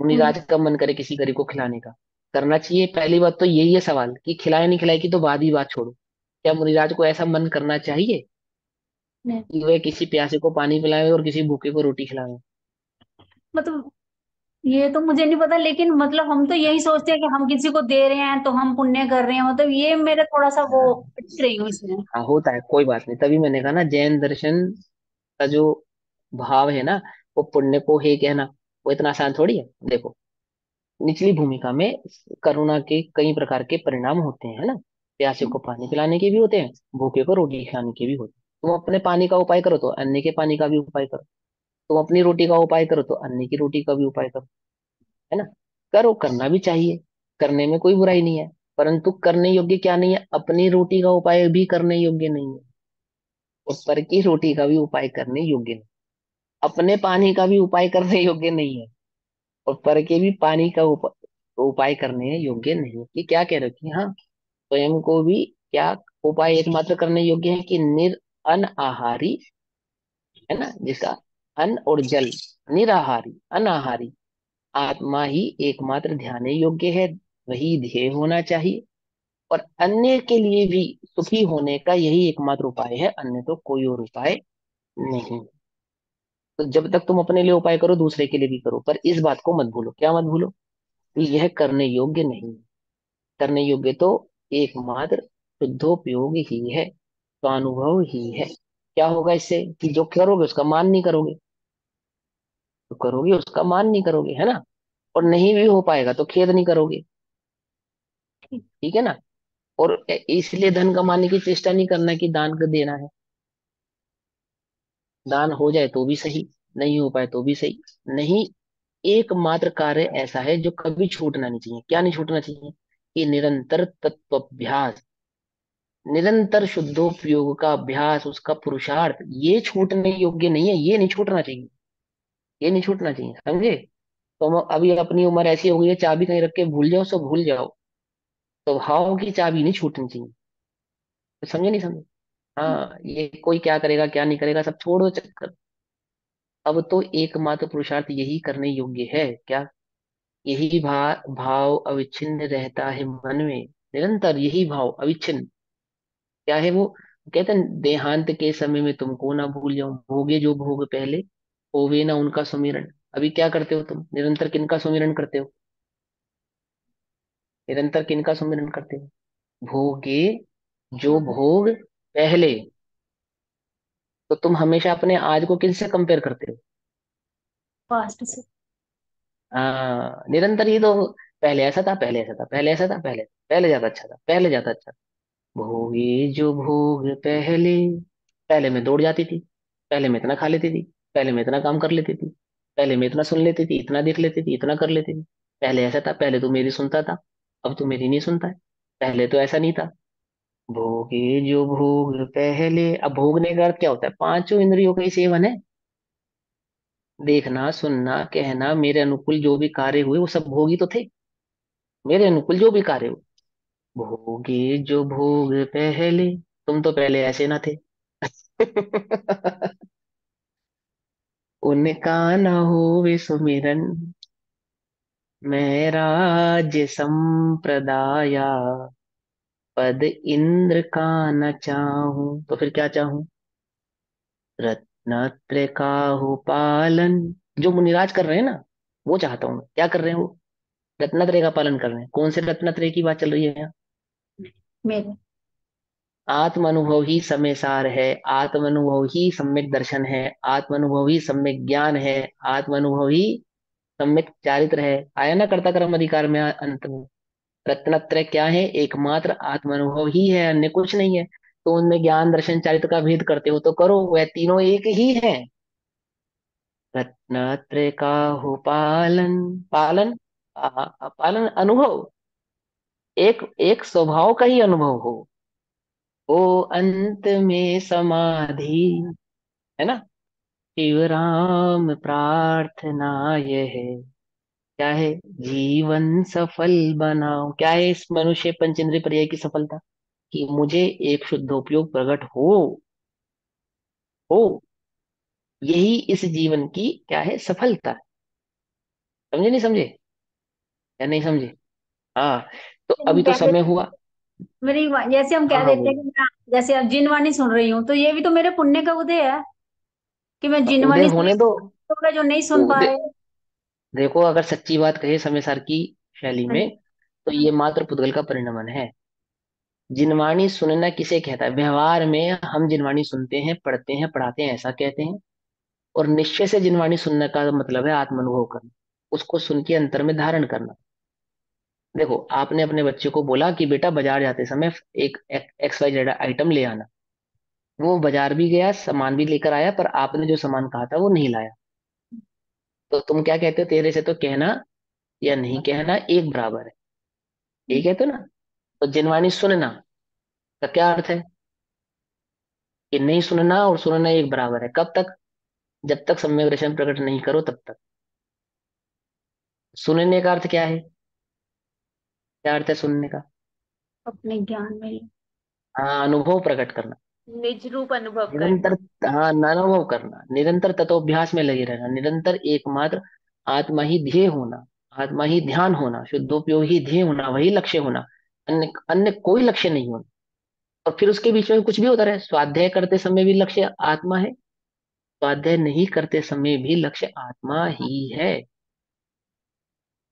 मुनिराज का मन करे किसी गरीब को खिलाने का, करना चाहिए? पहली बात तो यही है सवाल कि खिलाए नहीं खिलाए की तो बाद ही बात छोड़ो। क्या मुनिराज को ऐसा मन करना चाहिए नहीं, कि वह किसी प्यासे को पानी पिलाए और किसी भूखे को रोटी खिलाए? मतलब ये तो मुझे नहीं पता, लेकिन मतलब हम तो यही सोचते हैं कि हम किसी को दे रहे हैं तो हम पुण्य कर रहे हैं, मतलब ये मेरे थोड़ा सा वो हाँ अटक रही हूँ इसमें। हाँ, होता है, कोई बात नहीं। तभी मैंने कहा ना, जैन दर्शन का जो भाव है ना, वो पुण्य को हे कहना, वो इतना आसान थोड़ी है। देखो, निचली भूमिका में करुणा के कई प्रकार के परिणाम होते हैं, है ना। प्यासे को पानी पिलाने के भी होते हैं, भूखे को रोटी खिलाने के भी होते हैं। तुम अपने पानी का उपाय करो तो अन्य के पानी का भी उपाय करो। तुम अपनी रोटी का उपाय करो तो अन्य की रोटी का भी उपाय करो, है ना। करो, करना भी चाहिए, करने में कोई बुराई नहीं है। परंतु करने योग्य क्या नहीं है? अपनी रोटी का उपाय भी करने योग्य नहीं है, और पर की रोटी का भी उपाय करने योग्य नहीं। अपने पानी का भी उपाय करने योग्य नहीं है, और पर के भी पानी का उपाय करने योग्य नहीं है। कि क्या कह रहे हो कि हाँ, स्वयं को भी क्या उपाय एकमात्र करने योग्य है कि अन आहारी, है ना, जिसका अन्न और जल, निराहारी अनाहारी आत्मा ही एकमात्र ध्यान योग्य है, वही ध्येय होना चाहिए। और अन्य के लिए भी सुखी होने का यही एकमात्र उपाय है, अन्य तो कोई और उपाय नहीं। तो जब तक तुम अपने लिए उपाय करो, दूसरे के लिए भी करो, पर इस बात को मत भूलो। क्या मत भूलो? कि यह करने योग्य नहीं है। करने योग्य तो एकमात्र शुद्धोपयोग ही है, स्वानुभव ही है। क्या होगा इससे? कि जो करोगे उसका मान नहीं करोगे, जो करोगे उसका मान नहीं करोगे, है ना। और नहीं भी हो पाएगा तो खेद नहीं करोगे, ठीक है ना। और इसलिए धन कमाने की चेष्टा नहीं करना कि दान कर देना है। दान हो जाए तो भी सही, नहीं हो पाए तो भी सही। नहीं, एकमात्र कार्य ऐसा है जो कभी छूटना नहीं चाहिए। क्या नहीं छूटना चाहिए? कि निरंतर तत्वाभ्यास, निरंतर शुद्धोपयोग का अभ्यास, उसका पुरुषार्थ, ये छूटने योग्य नहीं है। ये नहीं छूटना चाहिए, ये नहीं छूटना चाहिए, समझे। तो हम अभी अपनी उम्र ऐसी हो गई है, चाबी कहीं रख के भूल जाओ सो भूल जाओ, तो भाव की चाबी नहीं छूटनी चाहिए। तो समझे नहीं समझे? हाँ, ये कोई क्या करेगा क्या नहीं करेगा सब छोड़ो चक्कर। अब तो एकमात्र पुरुषार्थ यही करने योग्य है, क्या? यही भाव अविच्छिन्न रहता है मन में, निरंतर यही भाव अविच्छिन्न। क्या है वो? कहते हैं देहांत के समय में तुमको ना भूल जाऊं, भोगे जो भोग पहले, होवे ना उनका सुमिरन। अभी क्या करते हो तुम? निरंतर किनका सुमिरन करते हो? निरंतर किनका सुमिरन करते हो? भोगे जो भोग पहले। तो तुम हमेशा अपने आज को किनसे कंपेयर करते हो? फास्ट से। हाँ, निरंतर ही तो। पहले ऐसा था, पहले ऐसा था, पहले ऐसा था, पहले ज्यादा अच्छा था, पहले ज्यादा अच्छा था। भोगे जो भोग पहले, पहले मैं दौड़ जाती थी, पहले मैं इतना खा लेती थी, पहले मैं इतना काम कर लेती थी, पहले मैं इतना सुन लेती थी, इतना देख लेती थी, इतना कर लेती थी। पहले ऐसा था, पहले तू मेरी सुनता था, अब तू मेरी नहीं सुनता है। पहले तो ऐसा नहीं था। भोगे जो भोग पहले। अब भोगने का अर्थ क्या होता है? पांचों इंद्रियों का ही सेवन है। देखना, सुनना, कहना, मेरे अनुकूल जो भी कार्य हुए वो सब भोग ही तो थे। मेरे अनुकूल जो भी कार्य हुए, भोगे जो भोग पहले। तुम तो पहले ऐसे ना थे। उनका न होवे सुमिरन, मैं राज्य संप्रदाया, पद इंद्र का न चाहूं तो फिर क्या चाहूं? रत्नत्रय का हो पालन। जो मुनिराज कर रहे हैं ना, वो चाहता हूं मैं। क्या कर रहे हैं वो? रत्नत्रय का पालन कर रहे हैं। कौन से रत्नत्रय की बात चल रही है यहाँ? मेरे। आत्म अनुभव ही समय सार है, आत्म अनुभव ही सम्यक दर्शन है, आत्म अनुभव ही सम्यक ज्ञान है, आत्म अनुभव ही सम्यक चारित्र है। आया ना कर्ता कर्म अधिकार में अंत में। रत्नत्रय क्या है? एकमात्र आत्म अनुभव ही है, अन्य कुछ नहीं है। तो उनमें ज्ञान दर्शन चारित्र का भेद करते हो तो करो, वह तीनों एक ही है। रत्नत्रय का हो पालन, पालन, पालन अनुभव, एक एक स्वभाव का ही अनुभव हो। ओ अंत में समाधि, है ना, शिव राम प्रार्थना यह है, क्या है, जीवन सफल बनाओ। क्या है इस मनुष्य पंचेंद्रिय पर्याय की सफलता? कि मुझे एक शुद्ध उपयोग प्रकट हो, यही इस जीवन की क्या है, सफलता है। समझे नहीं समझे, या नहीं समझे? हाँ। तो हम अभी तो कह समय देते हुआ। जैसे हम हाँ कह हाँ देते हैं बोलो। कि मैं जैसे अब जिनवाणी सुन रही हूँ, तो ये भी तो मेरे पुण्य का उदय है कि मैं उदय जिनवाणी सुन होने दो। रही हूँ, जो नहीं सुन पा उदय, रहे। देखो अगर सच्ची बात कहे समय सार की शैली हाँ में, जी। तो ये मात्र पुद्गल का परिणमन है। जिनवाणी सुनना किसे कहता है? व्यवहार में हम जिनवाणी सुनते हैं, पढ़ते हैं, पढ़ाते हैं, ऐसा कहते हैं। और निश्चय से जिनवाणी सुनने का मतलब है आत्मानुभव करना, उसको सुन के अंतर में धारण करना। देखो आपने अपने बच्चे को बोला कि बेटा बाजार जाते समय एक एक्स वाई जेड आइटम ले आना। वो बाजार भी गया, सामान भी लेकर आया, पर आपने जो सामान कहा था वो नहीं लाया। तो तुम क्या कहते हो? तेरे से तो कहना या नहीं कहना एक बराबर है, ठीक है तो ना। तो जिनवाणी सुनना का क्या अर्थ है? कि नहीं सुनना और सुनना एक बराबर है। कब तक? जब तक सम्यक दर्शन प्रकट नहीं करो तब तक। सुनने का अर्थ क्या है? क्या अर्थ है सुनने का? अपने ज्ञान में। हाँ, अनुभव प्रकट करना। निज रूप अनुभव निरंतर, करना। हाँ, अनुभव करना, निरंतर तत्वभ्यास में लगे रहना, निरंतर एकमात्र आत्मा ही ध्येय होना, आत्मा ही ध्यान होना, शुद्धोपयोग ही ध्येय होना, वही लक्ष्य होना, अन्य अन्य कोई लक्ष्य नहीं होना। और फिर उसके बीच में कुछ भी होता रहे, स्वाध्याय करते समय भी लक्ष्य आत्मा है, स्वाध्याय नहीं करते समय भी लक्ष्य आत्मा ही है।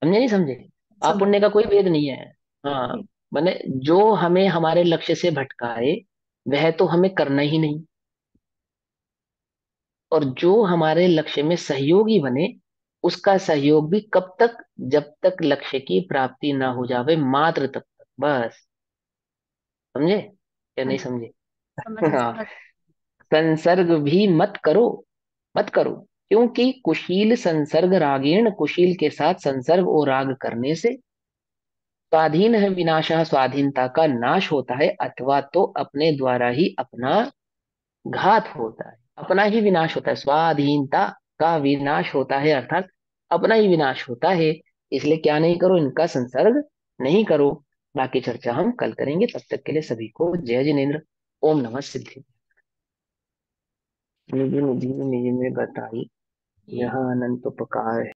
समझे नहीं समझे? आप समझ। पुण्य का कोई भेद नहीं है। हाँ, मैंने जो हमें हमारे लक्ष्य से भटकाए वह तो हमें करना ही नहीं, और जो हमारे लक्ष्य में सहयोगी बने उसका सहयोग भी कब तक? जब तक लक्ष्य की प्राप्ति ना हो जावे, मात्र तब तक, बस। समझे या नहीं समझे? समझ हाँ। समझ। संसर्ग भी मत करो, मत करो, क्योंकि कुशील संसर्ग रागेण, कुशील के साथ संसर्ग और राग करने से स्वाधीन है विनाशः, स्वाधीनता का नाश होता है, अथवा तो अपने द्वारा ही अपना घात होता है, अपना ही विनाश होता है। स्वाधीनता का विनाश होता है, अर्थात अपना ही विनाश होता है। इसलिए क्या नहीं करो? इनका संसर्ग नहीं करो। बाकी चर्चा हम कल करेंगे, तब तक के लिए सभी को जय जिनेन्द्र। ओम नमः सिद्धि। निधि निधि ने निधि में बताई, यह अनंत उपकार है।